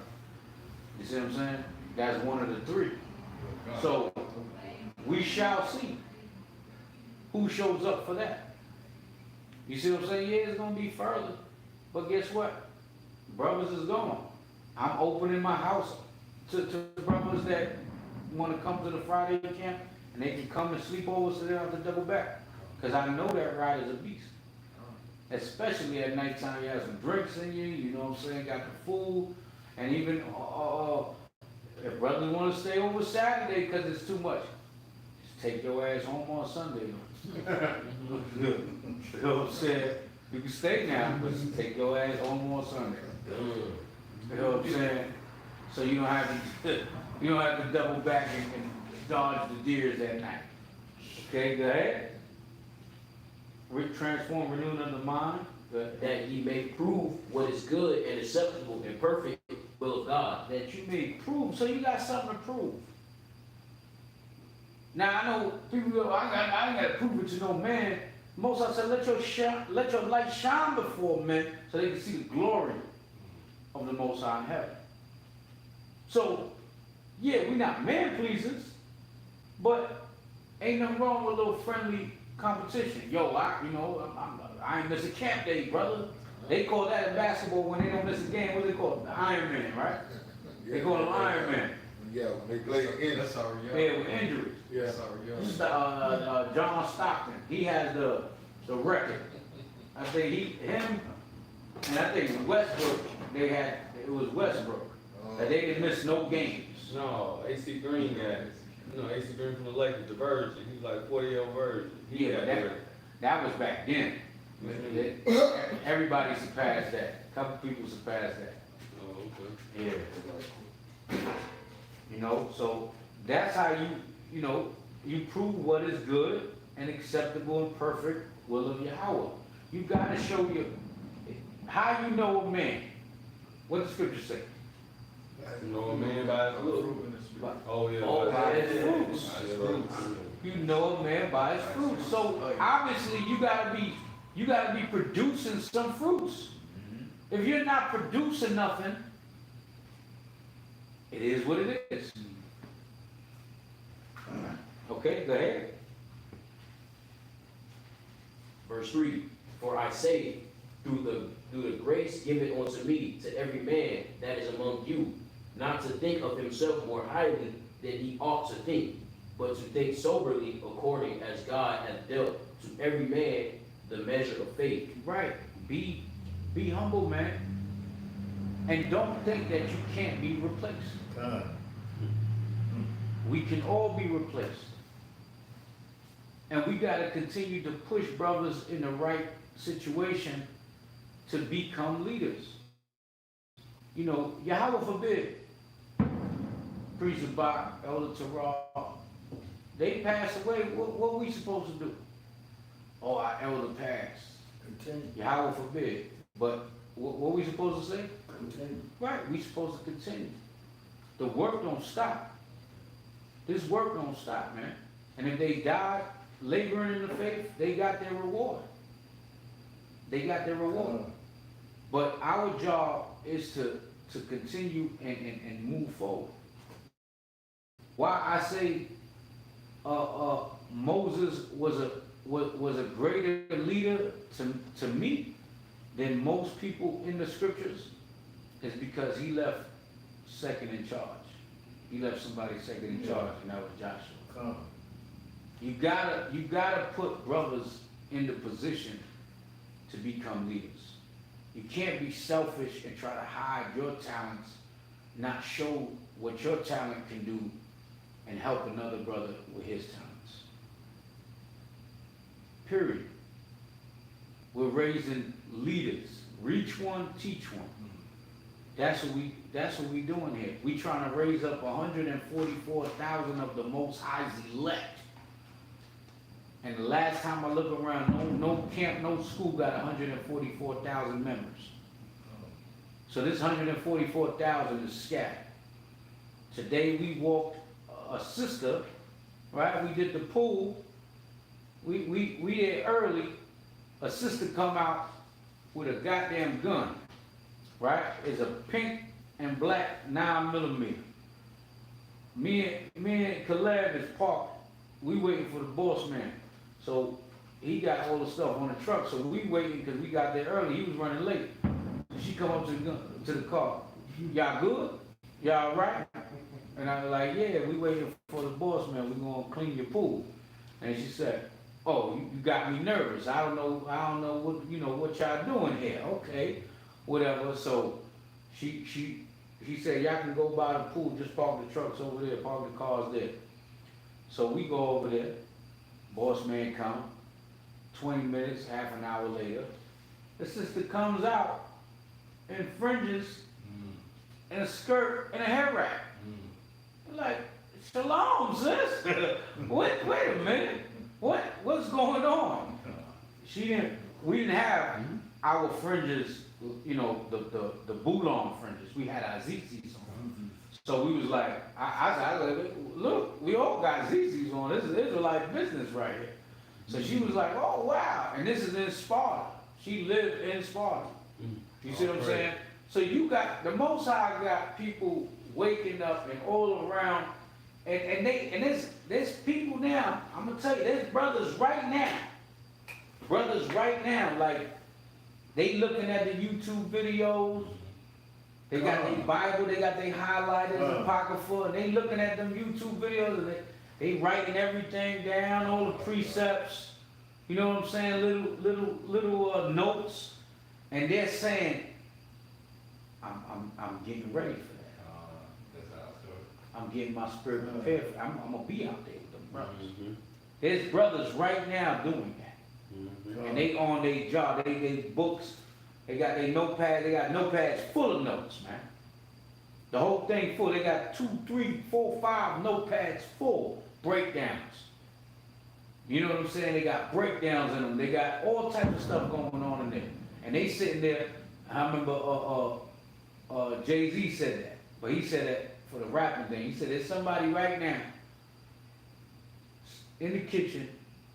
You see what I'm saying? That's one of the 3. So we shall see who shows up for that. You see what I'm saying? Yeah, it's gonna be further. But guess what? Brothers is going. I'm opening my house to brothers that want to come to the Friday camp, and they can come and sleep over so they don't have to double back. Because I know that ride is a beast. Especially at nighttime, you have some drinks in you know what I'm saying, got the food, and even if brothers want to stay over Saturday because it's too much, just take your ass home on Sunday. You know what I'm saying? You can stay now, but just take your ass home on Sunday. You know what I'm saying? So you don't have to double back and dodge the deers at night. Okay, go ahead. Transform, renewing of the mind. That ye may prove what is good and acceptable and perfect will of God. That you may prove. So you got something to prove. Now I know people go, I ain't got to prove it to no man. Most I said, let your light shine before men so they can see the glory of the Most High in heaven. So, yeah, we not man pleasers, but ain't nothing wrong with a little friendly competition. Yo, I ain't miss a camp day, brother. They call that in basketball when they don't miss a game. What do they call it? The Iron Man, right? They call it Iron Man. Yeah, when they play again. That's our young. Yeah, with injuries. Yeah. That's our young. John Stockton, he has the record. I think him, and I think Westbrook, it was Westbrook, that they didn't miss no games. No, AC Green got, AC Green from the Lakers, the Virgin. He's like 40-year-old Virgin. He Yeah, got that was back then. Everybody surpassed that. A couple people surpassed that. Oh, okay. Yeah. So that's how you prove what is good and acceptable and perfect will of Yahweh. You got to show how you know a man. What the scripture say? You know a man by his look. Oh, yeah. Oh, By his yeah. fruits. By his fruits. You know a man by his fruits. So obviously you gotta be producing some fruits. If you're not producing nothing, it is what it is. Okay, go ahead. Verse 3, for I say, through the grace given unto me, to every man that is among you, not to think of himself more highly than he ought to think, but to think soberly according as God hath dealt to every man the measure of faith. Right. Be humble, man. And don't think that you can't be replaced. We can all be replaced. And we gotta continue to push brothers in the right situation to become leaders. You know, Yahweh forbid, Priest Zabak, Elder Terah, they pass away, what we supposed to do? Oh, our elder passed. Continue, Yahweh forbid. But what we supposed to say? continue. Right, we supposed to continue. The work don't stop. This work don't stop, man. And if they died laboring in the faith, they got their reward. They got their reward. But our job is to continue and move forward. Why I say Moses was a greater leader to me than most people in the scriptures is because he left second in charge. He left somebody second in charge, and that was Joshua. You gotta put brothers in the position to become leaders. You can't be selfish and try to hide your talents, not show what your talent can do, and help another brother with his talents. Period. We're raising leaders. Reach one, teach one. That's what we doing here. We trying to raise up 144,000 of the Most High's elect. And the last time I look around, no camp, no school got 144,000 members. So this 144,000 is scattered. Today we walked a sister, right? We did the pool. We there early. A sister come out with a goddamn gun, right? It's a pink and black 9mm. Me and Caleb is parked. We waiting for the boss man. So he got all the stuff on the truck. So we waiting because we got there early. He was running late. So she come up to the car. Y'all good? Y'all all right? And I was like, yeah, we waiting for the boss man. We gonna clean your pool. And she said, oh, you got me nervous. I don't know what y'all doing here. Okay, whatever. So he said, y'all can go by the pool, just park the trucks over there, park the cars there. So we go over there, boss man come, 20 minutes, half an hour later, the sister comes out in fringes and a skirt and a hair wrap. Like, shalom, sis. Wait a minute. What's going on? We didn't have our fringes, you know, the boot-on fringes. We had our ZZs on. So we was like, I was like, look, we all got ZZs on. This is Israelite business right here. So she was like, oh wow. And this is in Sparta. She lived in Sparta. You see what I'm saying? So you got, the Most High got people waking up and all around. And there's people now, I'm gonna tell you, there's brothers right now, like, they looking at the YouTube videos, they got their Bible, they got their highlighters, apocrypha, and they looking at them YouTube videos, and they writing everything down, all the precepts, you know what I'm saying, little notes, and they're saying, I'm getting ready for that. I'm getting my spirit prepared for that. I'm gonna be out there with them brothers. There's brothers right now doing that. And they on their job, they books, they got their notepad, they got notepads full of notes, man. The whole thing full, they got 2, 3, 4, 5 notepads full, breakdowns. You know what I'm saying? They got breakdowns in them, they got all types of stuff going on in there. And they sitting there, I remember Jay-Z said that, but he said that for the rapping thing. He said, there's somebody right now in the kitchen,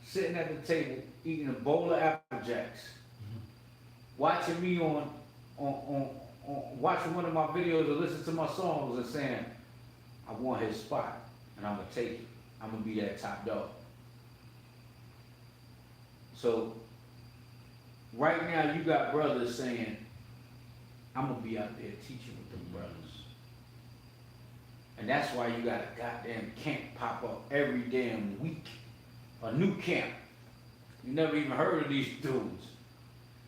sitting at the table, eating a bowl of Apple Jacks, watching me on watching one of my videos or listening to my songs and saying, I want his spot, and I'm gonna take it. I'm gonna be that top dog. So right now you got brothers saying, I'm gonna be out there teaching with them brothers. And that's why you got a goddamn camp pop up every damn week. A new camp. You never even heard of these dudes.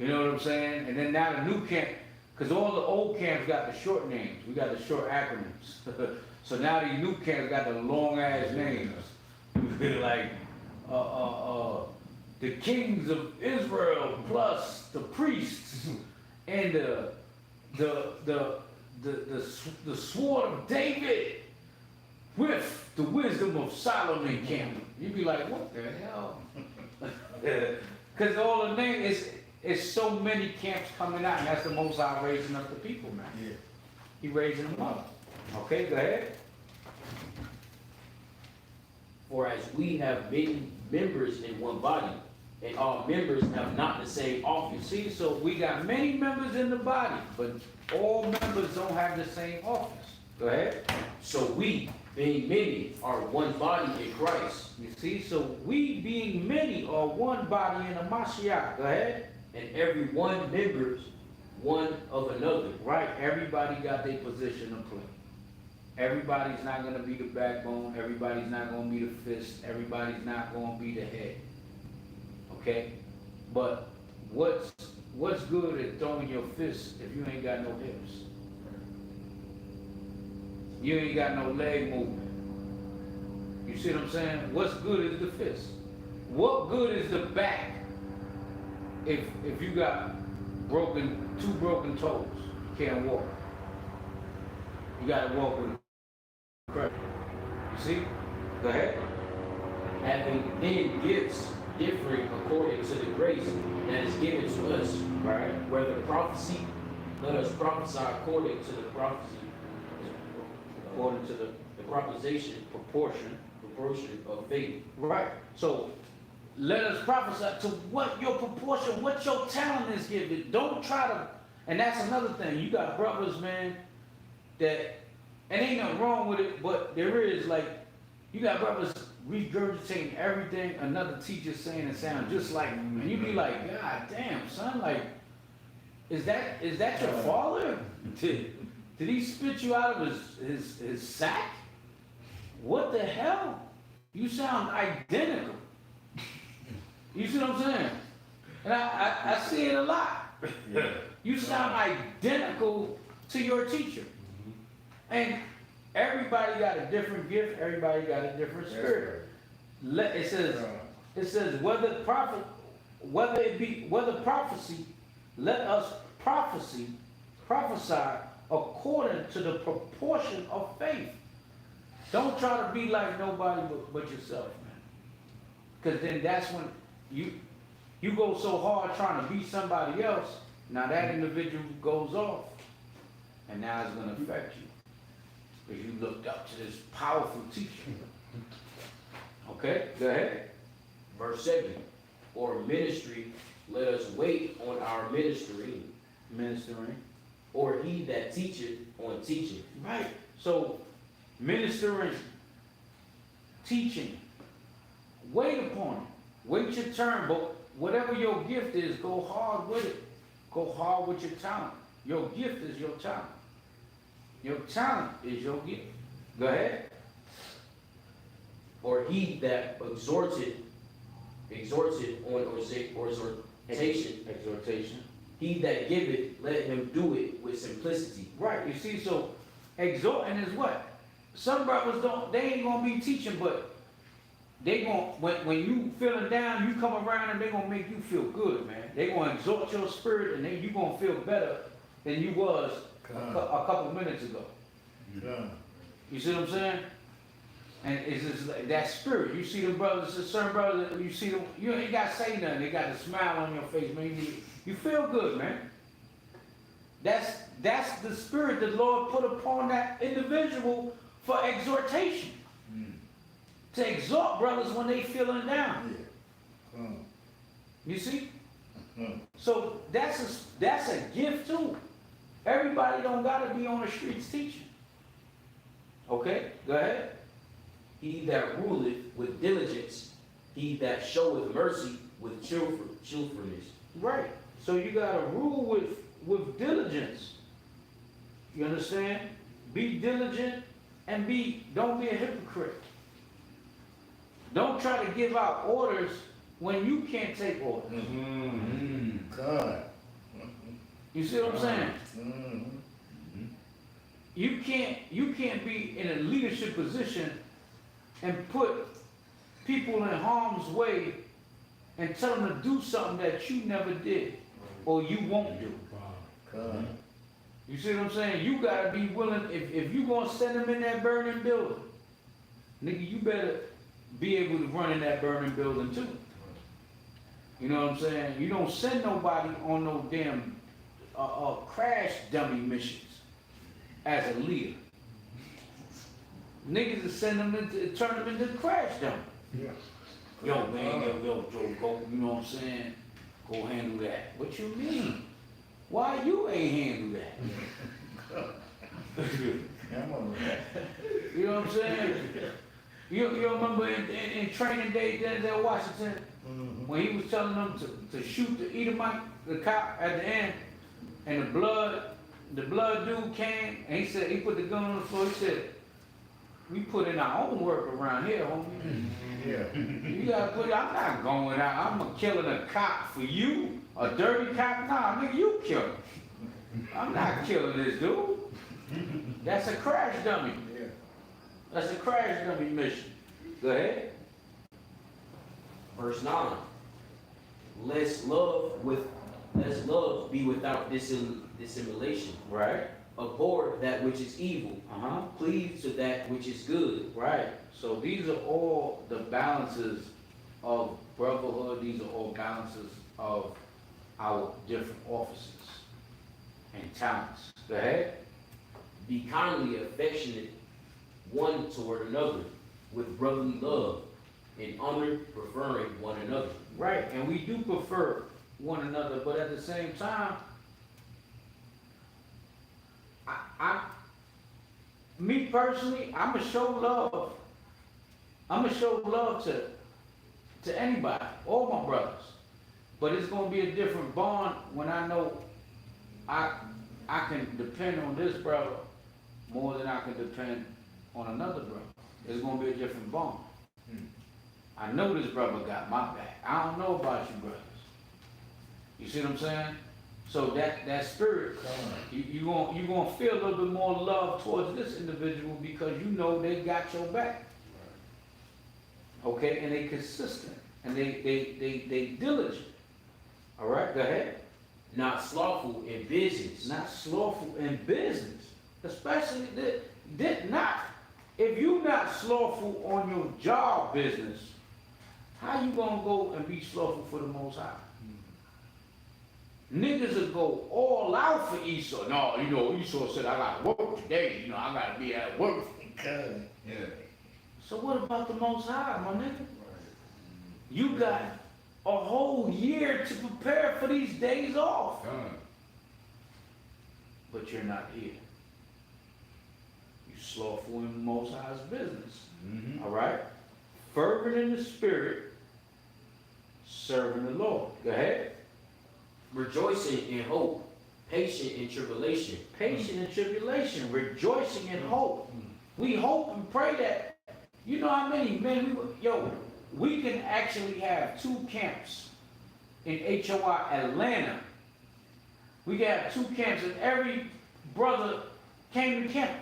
You know what I'm saying? And then now the new camp, Cause all the old camps got the short names, we got the short acronyms. So now these new camps got the long ass names. Like, the kings of Israel plus the priests and the sword of David with the wisdom of Solomon camp. You'd be like, what the hell? Cause all the names, it's so many camps coming out, and that's the Most High raising up the people, man. Yeah. He raising them up. Okay, go ahead. For as we have many members in one body, and all members have not the same You office, see, so we got many members in the body, but all members don't have the same office. Go ahead. so we, being many, are one body in Christ, You see, so we being many are one body in the Mashiach. Go ahead. and every one members one of another. Right, everybody got their position to play. Everybody's not gonna be the backbone, everybody's not gonna be the fist, everybody's not gonna be the head. Okay? But what's good at throwing your fist if you ain't got no hips? You ain't got no leg movement. You see what I'm saying? What's good is the fist. What good is the back if you got two broken toes? You can't walk. You gotta walk with crutch. You see? Go ahead. Having then gifts differing according to the grace that is given to us, Right. whether prophecy, let us prophesy according to the prophecy, According to the proportion. proportion of faith. Right. So let us prophesy to what your proportion, what your talent is given. Don't try to, and that's another thing. You got brothers, man, that, and ain't nothing wrong with it, but there is, like, you got brothers regurgitating everything another teacher's saying and sound just like them. And you be like, God damn, son, like, is that your father? Did he spit you out of his sack? What the hell? You sound identical. You see what I'm saying? And I see it a lot. You sound identical to your teacher. And everybody got a different gift, everybody got a different spirit. It says whether prophecy, let us prophesy according to the proportion of faith. Don't try to be like nobody but yourself, man. Because then that's when you go so hard trying to be somebody else, now that individual goes off. And now it's going to affect you. Because you looked up to this powerful teacher. Okay, go ahead. Verse 7, or ministry, let us wait on our ministering, Ministering. or he that teacheth on teaching. Right. So, ministering, teaching, wait upon it. Wait your turn, but whatever your gift is, go hard with it. Go hard with your talent. Your gift is your talent. Your talent is your gift. Go ahead. Or he that exhorted on exhortation. Exhortation. He that giveth, let him do it with simplicity. Right, you see, so exhorting is what? Some brothers they ain't gonna be teaching, but they gonna, when you feeling down, you come around and they gonna make you feel good, man. They gonna exhort your spirit and then you gonna feel better than you was a couple minutes ago. You see what I'm saying? And it's just like that spirit. You see them brothers, certain brothers, you see them, you ain't got to say nothing. They got a smile on your face, man. You feel good, man. That's the spirit the Lord put upon that individual for exhortation. To exhort brothers when they feeling down. You see? So that's a gift too. Everybody don't gotta be on the streets teaching. Okay, go ahead. He that ruleth with diligence, he that showeth mercy with cheerfulness. Right. So you gotta rule with diligence. You understand? Be diligent and don't be a hypocrite. Don't try to give out orders when you can't take orders. God. You see what I'm saying? Mhm. You can't be in a leadership position and put people in harm's way and tell them to do something that you never did or you won't do. Come. You see what I'm saying? You gotta be willing, if you gonna send them in that burning building, nigga, you better be able to run in that burning building too. You know what I'm saying? You don't send nobody on no damn crash dummy missions as a leader. Niggas is send them into, turn them into crash dummy. Yeah. Yo, man, yo, Joe, go, you know what I'm saying? Go handle that. What you mean? Why you ain't handle that? Come on. You know what I'm saying? You remember in training day, Denzel Washington, Mhm. when he was telling them to shoot the Edomite, the cop at the end, and the blood dude came, and he said, he put the gun on the floor, he said, we put in our own work around here, homie. Yeah. You gotta put, I'm not going out, I'm killing a cop for you, a dirty cop, nah, nigga, you kill him. I'm not killing this dude. That's a crash dummy. Yeah. That's a crash dummy mission. Go ahead. Verse 9. Let's love be without dissimulation. Right, Abhor that which is evil. uh-huh, Cleave to that which is good. right. So these are all the balances of brotherhood, these are all balances of our different offices and talents. Go ahead. Be kindly affectionate one toward another with brotherly love, in honor preferring one another. Right, and we do prefer one another, but at the same time, me personally, I'ma show love. I'ma show love to anybody, all my brothers. But it's gonna be a different bond when I know I can depend on this brother more than I can depend on another brother. It's gonna be a different bond. I know this brother got my back. I don't know about you brothers. You see what I'm saying? So that spirit, you gonna feel a little bit more love towards this individual because you know they got your back. Okay, and they consistent and they diligent. All right, go ahead. Not slothful in business. Not slothful in business, especially not. If you not slothful on your job business, how you gonna go and be slothful for the Most High? Niggas will go all out for Esau. No, you know, Esau said, I gotta work today, you know, I gotta be at work. Yeah. So what about the Most High, my nigga? You got a whole year to prepare for these days off, Come. but you're not here. You slothful in the Most High's business, all right? Fervent in the spirit, serving the Lord. Go ahead. Rejoicing in hope. Patient in tribulation. Patient in tribulation, rejoicing in hope. We hope and pray that, you know how many men, we can actually have 2 camps in HOI Atlanta. We can have 2 camps and every brother came to camp.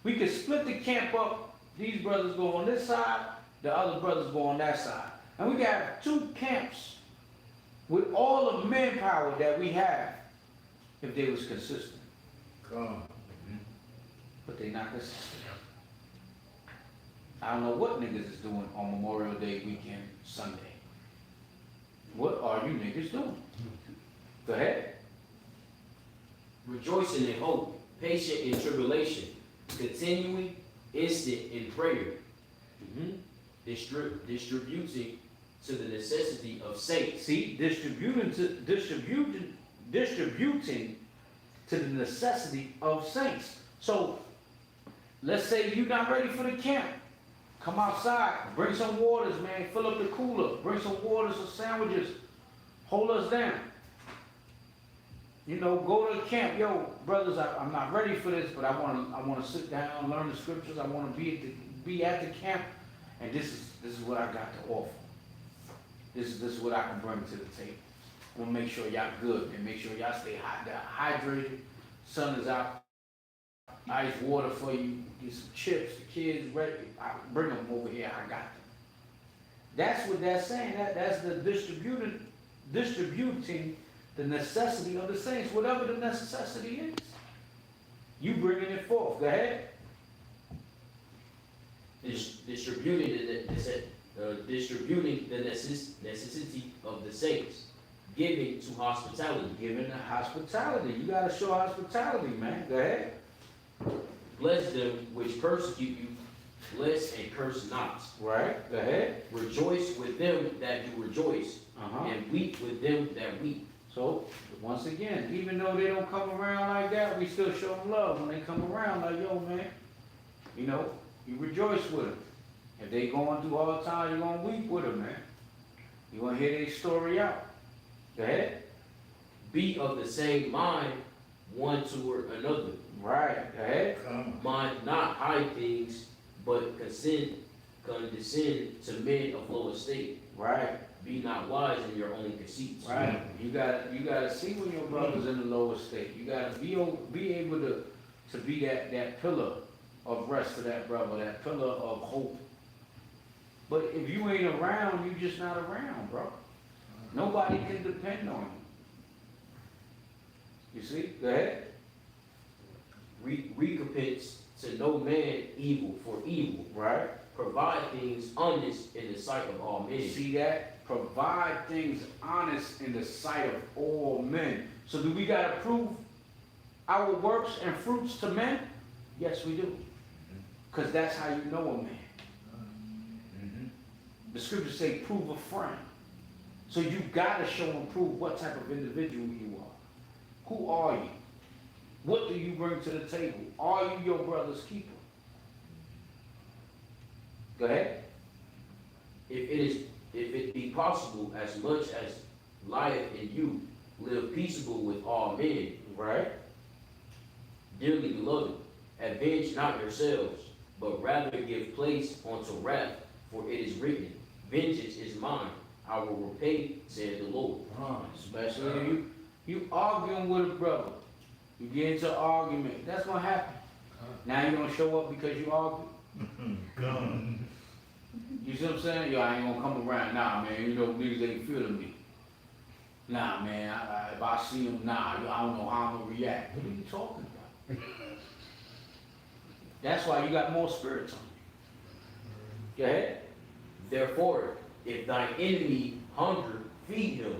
We could split the camp up. These brothers go on this side, the other brothers go on that side. And we got 2 camps with all the manpower that we have if they was consistent. Come. But they not consistent. I don't know what niggas is doing on Memorial Day weekend, Sunday. What are you niggas doing? Go ahead. Rejoicing in hope. Patient in tribulation. Continuing instant in prayer. Distributing to the necessity of saints. See, distributing to the necessity of saints. So, let's say you're not ready for the camp. Come outside, bring some waters, man. Fill up the cooler. Bring some waters, some sandwiches. Hold us down. You know, go to the camp. Yo, brothers, I'm not ready for this, but I want to sit down, learn the scriptures. I want to be at the camp, and this is what I got to offer. This is what I can bring to the table. We'll make sure y'all good and make sure y'all stay hydrated. Sun is out. Ice water for you. Get some chips. The kids ready. Bring them over here. I got them. That's what that's saying. That's the distributing the necessity of the saints, whatever the necessity is. You bringing it forth. Go ahead. Distributing the necessity of the saints, giving to hospitality. Giving the hospitality. You gotta show hospitality, man. Go ahead. Bless them which persecute you, bless and curse not. Right. Go ahead. Rejoice with them that do rejoice, Uh-huh. and weep with them that weep. So, once again, even though they don't come around like that, we still show them love when they come around like, yo, man, you know, you rejoice with them. If they going through hard times, you're going to weep with them, man. You're going to hear their story out. Go ahead. Be of the same mind one toward another. Right. Go ahead. Mind not high things, but condescend to men of low estate. Right. Be not wise in your own conceits. Right. You gotta see when your brother's in the lower state. You gotta be able to be that pillar of rest for that brother, that pillar of hope. But if you ain't around, you just not around, bro. Nobody can depend on you. You see? Go ahead. Recompense to no man evil for evil. Right. Provide things honest in the sight of all men. See that? Provide things honest in the sight of all men. So do we gotta prove our works and fruits to men? Yes, we do. Because that's how you know a man. The scriptures say, prove a friend. So you gotta show and prove what type of individual you are. Who are you? What do you bring to the table? Are you your brother's keeper? Go ahead. If it be possible, as much as lieth in you, live peaceable with all men. Right? Dearly beloved, avenge not yourselves, but rather give place unto wrath, for it is written, vengeance is mine, I will repay, saith the Lord. Especially if you arguing with a brother. You get into an argument. That's gonna happen. Now you're gonna show up because you argue. You see what I'm saying? Yo, I ain't gonna come around. Nah, man, you know, niggas ain't feeling me. Nah, man, if I see him, I don't know how I'm gonna react. What are you talking about? That's why you got more spirits on you. Go ahead. Therefore, if thine enemy hunger, feed him.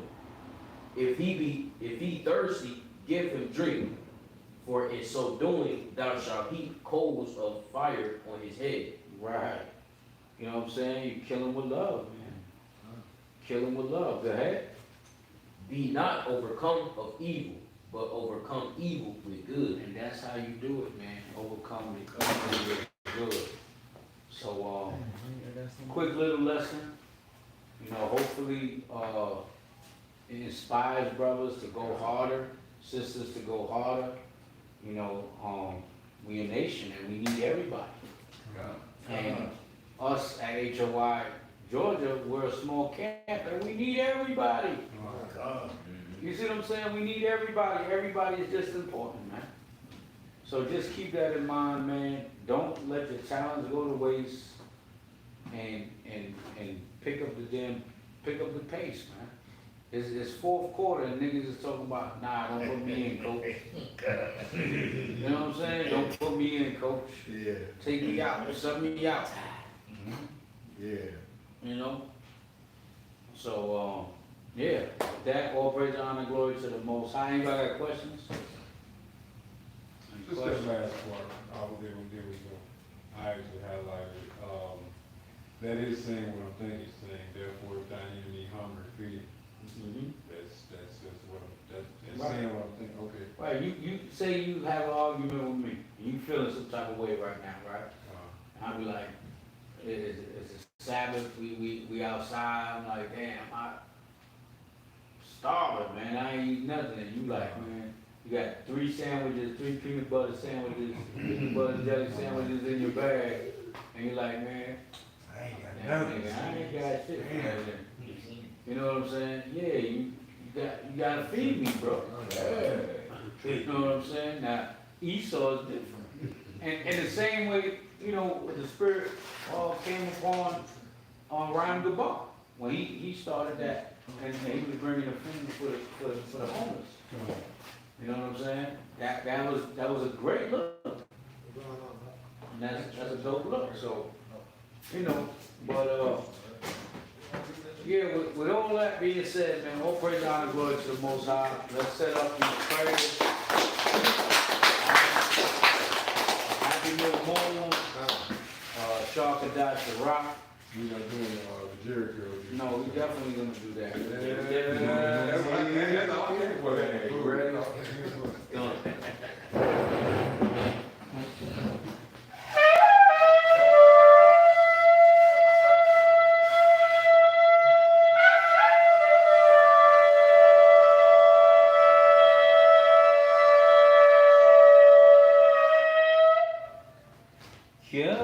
If he thirsty, give him drink. For in so doing, thou shalt heap coals of fire on his head. Right. You know what I'm saying? You kill him with love, man. Kill him with love. Go ahead. Be not overcome of evil, but overcome evil with good. And that's how you do it, man. Overcome it with good. So, quick little lesson. You know, hopefully, it inspires brothers to go harder, sisters to go harder. You know, we a nation and we need everybody. And us at HOI Georgia, we're a small camp and we need everybody. You see what I'm saying? We need everybody. Everybody is just important, man. So just keep that in mind, man. Don't let your talents go to waste and pick up the pace, man. It's fourth quarter and niggas is talking about, nah, don't put me in, coach. You know what I'm saying? Don't put me in, coach. Yeah. Take me out, sub me out. Yeah. You know? So, yeah, with that, all praise, honor, and glory to the Most High. Anybody got questions? Any Just that questions? last part, I was able to deal with you. I actually highlighted, that is saying what I'm thinking it's saying, therefore if thine enemy hunger, feed him. Mhm. That's what that's Right. saying what I'm thinking, okay. Right, you say you have an argument with me, and you feeling some type of way right now, right? I'll be like, it's a Sabbath, we outside, I'm like, damn, I starving, man, I ain't eating nothing, and you like, man, you got 3 sandwiches, 3 peanut butter sandwiches, peanut butter and jelly sandwiches in your bag, and you're like, man, I ain't got damn, nigga, I ain't got shit. You know what I'm saying? Yeah, you you gotta feed me, bro. You know what I'm saying? Now, Esau is different. And the same way, you know, when the Spirit came upon Ryan Gabar, when he started that, and he was bringing the food for the homeless. You know what I'm saying? That was a great look. And that's a dope look. So, you know, but yeah, with all that being said, man, all praise, honor, glory to the Most High. Let's set up these prayers. Happy New Moon. Sharkadat Sharach. We not doing the Jericho. No, we definitely gonna do that. That's all I for that. You ready? Yeah.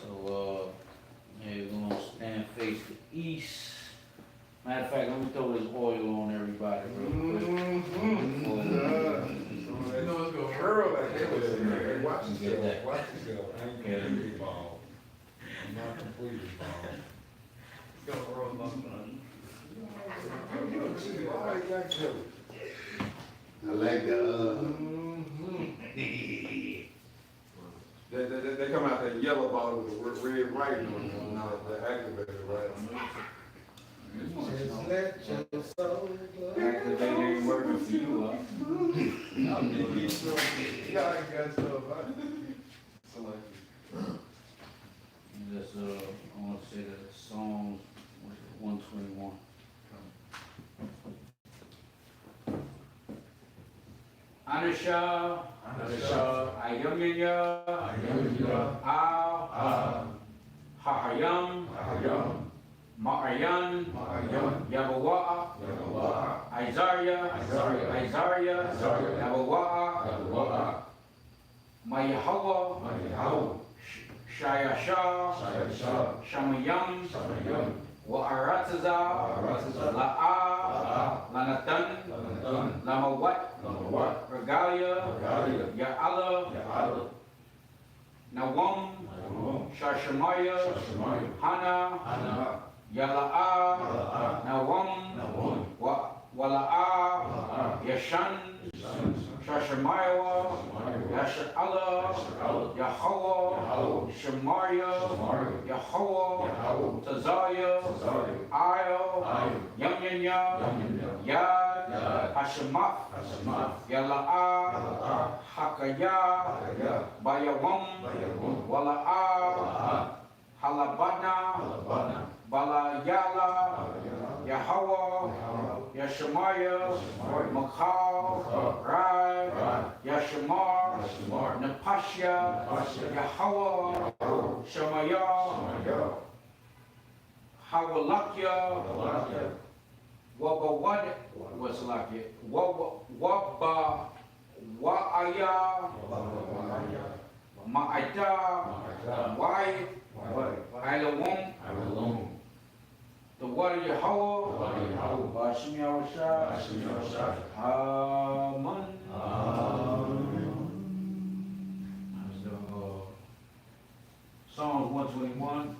So, yeah, we're gonna stand face to east. Matter of fact, let me throw this oil on everybody real quick. You know it's gonna Curl like that was in there. Watch Get that. yourself. Watch yourself. I ain't completely bald. I'm not completely bald. It's gonna roll up. I like the, They come out that yellow bottle with the red writing on it, the activator, right? just let your soul go. Activate ain't working for you, huh? Yeah, I got stuff. That's, I wanna say that Psalms 121. Anusha, Ayamya, Hahayam, Ma'ayan, Yabawa'a, Isaiah, Yabawa'a, Mayahawa, Shayasha, Shamayam, Wa'arataza, La'a, Lanatan, Lamawat, Regalia, Ya'ala, Nawam, Shashamaya, Hana, Yala'a, Nawam, Wala'a, Yashan, Shashamaya, Yasha'ala, Yahweh, Shemaria, Yahweh, Tazaya, Ayel, Yamyanya, Yad, Hashemah, Yala'a, Hakaya, Bayawam, Wala'a, Halabana, Balayala, Yahweh, Yashemaya, Makal, Rai, Yashemar, Napashya, Yahweh, Shemaya, Hawalakya, Wabawad, what's Lakya? Wabba, Wa'aya, Ma'ada, Wai, Ilawum, the water Yahweh, Bashim Yahushua, Amen. Psalms 121.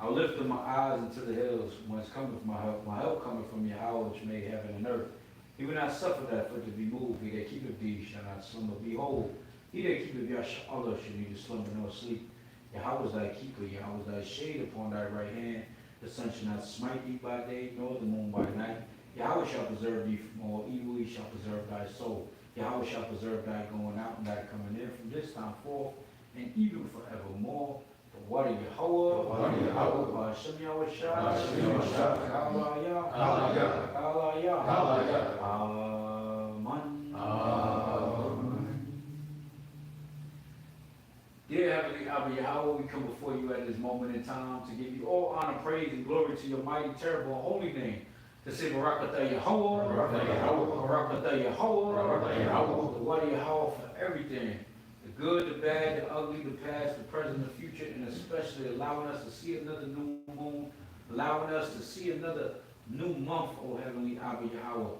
I lifted my eyes into the hills, from whence cometh my help. My help cometh from Yahweh, which made heaven and earth. He will not suffer thy foot to be moved. He that keepeth thee shall not slumber. Behold, he that keepeth Yahshua shall neither slumber nor sleep. Yahweh is thy keeper, Yahweh is thy shade upon thy right hand. The sun shall not smite thee by day, nor the moon by night. Yahweh shall preserve thee from all evil, he shall preserve thy soul. Yahweh shall preserve thy going out and thy coming in from this time forth, and even forevermore. The water Yahweh, Hashem Yahushua, Amen. Dear Heavenly Abba Yahweh, we come before you at this moment in time to give you all honor, praise, and glory to your mighty, terrible, and holy name. To say Barakatah Yahweh, Barakatah Yahweh, the water Yahweh for everything. The good, the bad, the ugly, the past, the present, the future, and especially allowing us to see another new moon, allowing us to see another new month, oh Heavenly Abba Yahweh,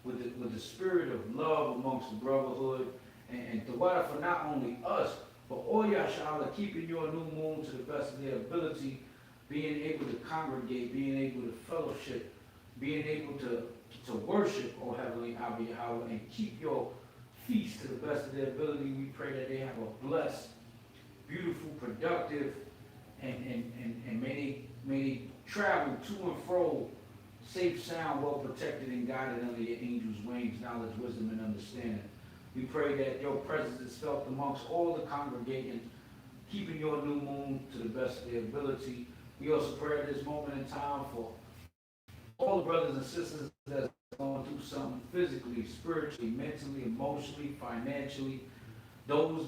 with the spirit of love amongst the brotherhood, and to water for not only us, but all Yahshua keeping your new moon to the best of their ability, being able to congregate, being able to fellowship, being able to worship, oh Heavenly Abba Yahweh, and keep your feast to the best of their ability. We pray that they have a blessed, beautiful, productive, and may they travel to and fro, safe, sound, well protected and guided under your angels' wings, knowledge, wisdom, and understanding. We pray that your presence is felt amongst all the congregating, keeping your new moon to the best of their ability. We also pray at this moment in time for all the brothers and sisters that are going through something physically, spiritually, mentally, emotionally, financially, those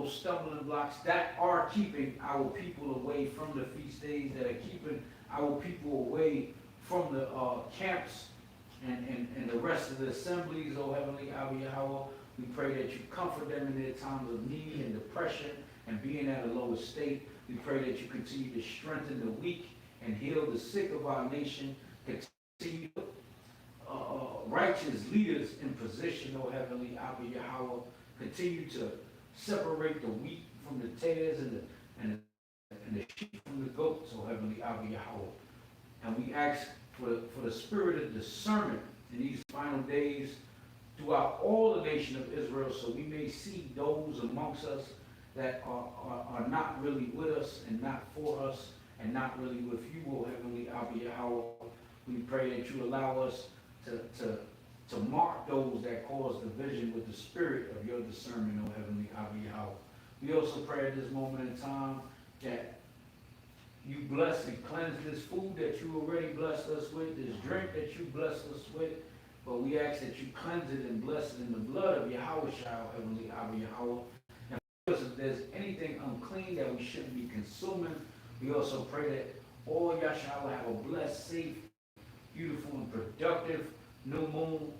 stumbling blocks that are keeping our people away from the feast days, that are keeping our people away from the camps and the rest of the assemblies, oh Heavenly Abba Yahweh. We pray that you comfort them in their times of need and depression and being at a lower state. We pray that you continue to strengthen the weak and heal the sick of our nation. Continue to righteous leaders in position, oh Heavenly Abba Yahweh. Continue to separate the wheat from the tares and the sheep from the goats, oh Heavenly Abba Yahweh. And we ask for the spirit of discernment in these final days throughout all the nation of Israel, so we may see those amongst us that are not really with us and not for us and not really with you, oh Heavenly Abba Yahweh. We pray that you allow us to mark those that cause division with the spirit of your discernment, oh Heavenly Abba Yahweh. We also pray at this moment in time that you bless and cleanse this food that you already blessed us with, this drink that you blessed us with, but we ask that you cleanse it and bless it in the blood of Yahweh Shai, Heavenly Abba Yahweh. And if there's anything unclean that we shouldn't be consuming, we also pray that all Yahshua will have a blessed, safe, beautiful, and productive new moon.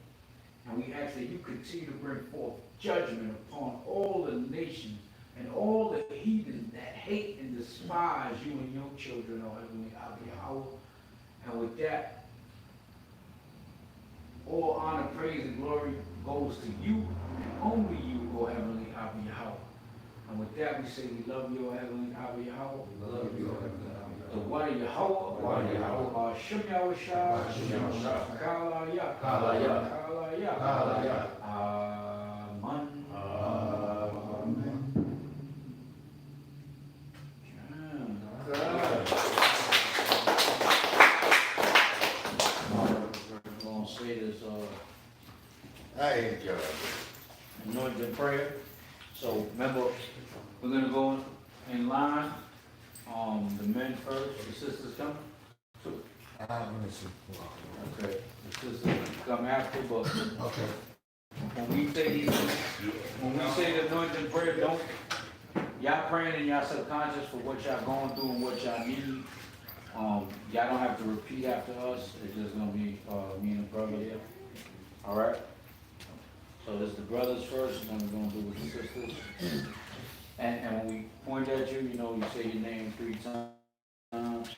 And we ask that you continue to bring forth judgment upon all the nations and all the heathen that hate and despise you and your children, oh Heavenly Abba Yahweh. And with that, all honor, praise, and glory goes to you and only you, oh Heavenly Abba Yahweh. And with that, we say we love you, oh Heavenly Abba Yahweh. We love you, Heavenly Abba The Wada Yahweh, Wada Yahweh. Shem Yahweh Shai, Shem Yahweh. Kala Yah, Kala Yah. Kala Yah, Kala Yah. Amen. We're going to say this I enjoy it. anointing prayer. So remember, we're going to go in line. The men first, the sisters come. Let me see. Okay, the sisters come after, but Okay. when we say the anointing prayer, don't, y'all praying in y'all subconscious for what y'all going through and what y'all need. Y'all don't have to repeat after us. It's just gonna be, me and the brother here. All right? So it's the brothers first, and then we're gonna do with the sisters. And when we point at you, you know, you say your name 3 times.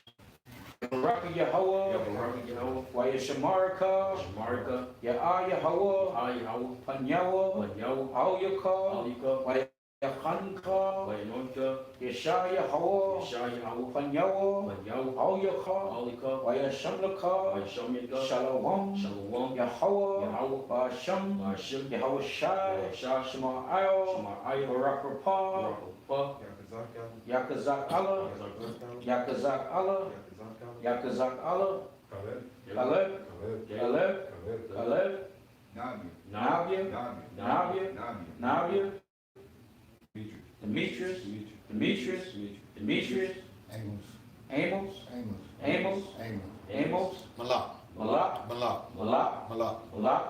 Baraka Yahweh, Yabaraka Yahweh, Waya Shamarika, Shamarika, Ya'a Yahweh, Al Yahweh, Panyawa, Wanyahu, Auyaka, Alika, Waya Chanka, Wayanonka, Yesha Yahweh, Yeshai Yahweh, Panyawa, Wanyahu, Auyaka, Alika, Waya Shamlaka, Wayashamika, Shalom, Shalom, Yahweh, Yahweh, Basham, Bashim, Yahweh Shai, Yahshai, Shema Ayah, Shemaiah, Barak Rapah, Barakapah, Yakazak Allah, Yakazak Allah, Yakazak Allah, Caleb, Caleb, Caleb, Navia, Navia, Demetrius, Demetrius, Demetrius, Amos. Amos, Amos, Malak. Malak, Malak. Malak, Malak. Malak,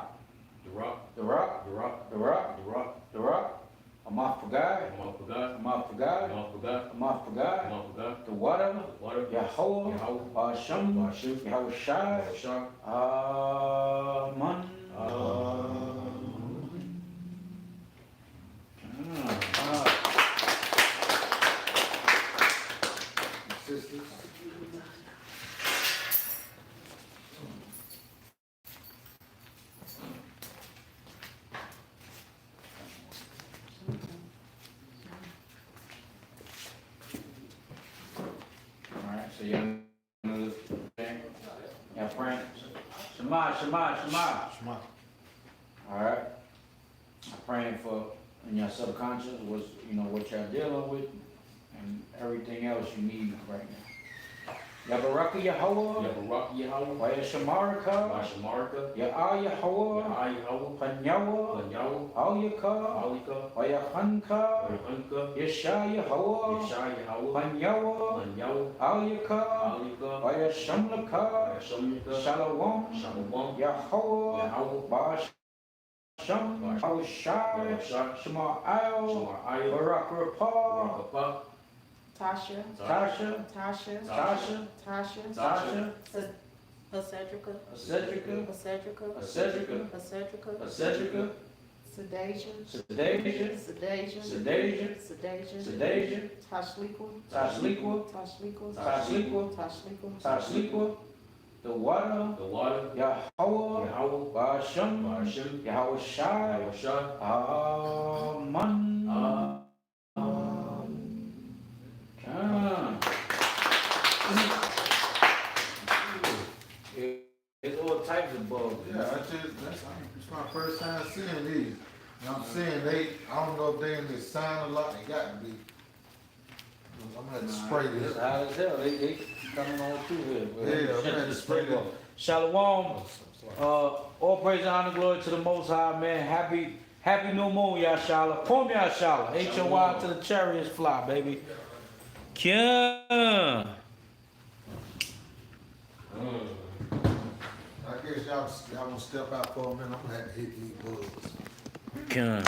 The Rock, The Rock, The Rock, The Rock, The Rock, The Rock, Amath Pagai, Amal Pagad, Amath Pagai, Amal Pagad, Amath Pagai, Amal Pagad, The Water, Water, Yahweh, Yahweh, Basham, Bashim, Yahweh Shai, Yahshai, Aman. Amen. Ah. sisters. Alright, so y'all know y'all praying. Shema, Shema, Shema. Shema. Alright. I'm praying for in your subconscious was, you know, what y'all dealing with and everything else you need right now. Yabaraka Yahweh, Yabaraka Yahweh, Waya Shamarika, Vashamarka, Ya'a Yahweh, Yahweh, Panyawa, Panyawa, Auyaka, Alika, Waya Hanka, Anka, Yesha Yahweh, Yeshai Yahweh, Panyawa, Panyawa, Auyaka, Alika, Waya Shamlaka, Yashamika, Shalom, Shalom, Yahweh, Yahweh, Bash Sham, Shai, Yahushai, Shema Al, Shamar Ayah, Barak Rapah, Barakapah, Tasha, Tasha, Tasha, Tasha, Tasha, Tasha, Acedrica, Cedrica, Acedrica, Cedrica, Acedrica, Cedrica, Sedasia, Sedasia, Sedasia, Sedasia, Sedasia, Sedasia, Tashliqua, Tashliqua, Tashliqua, Tashliqua, Tashliqua, Tashliqua, the water, the water, Yahweh, Yahweh, Basham, Barashim, Yahweh Shai, Yahushai, Aman. It's all types of bugs. Yeah, it's my first time seeing these. And I'm seeing I don't know if they in this sign a lot, they got to be. I'm gonna have to spray It's this. hot as hell. They coming on through here. Yeah, I'm gonna have to spray this. Shalom. All praise and honor, glory to the Most High, man. Happy new moon, Yashala. Pum Yashala. H-O-Y to the chariots fly, baby. Kia. I guess y'all gonna step out for a minute, I'm gonna have to hit these bugs. Kia.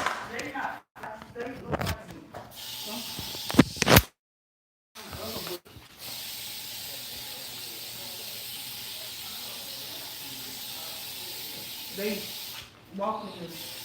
they walking this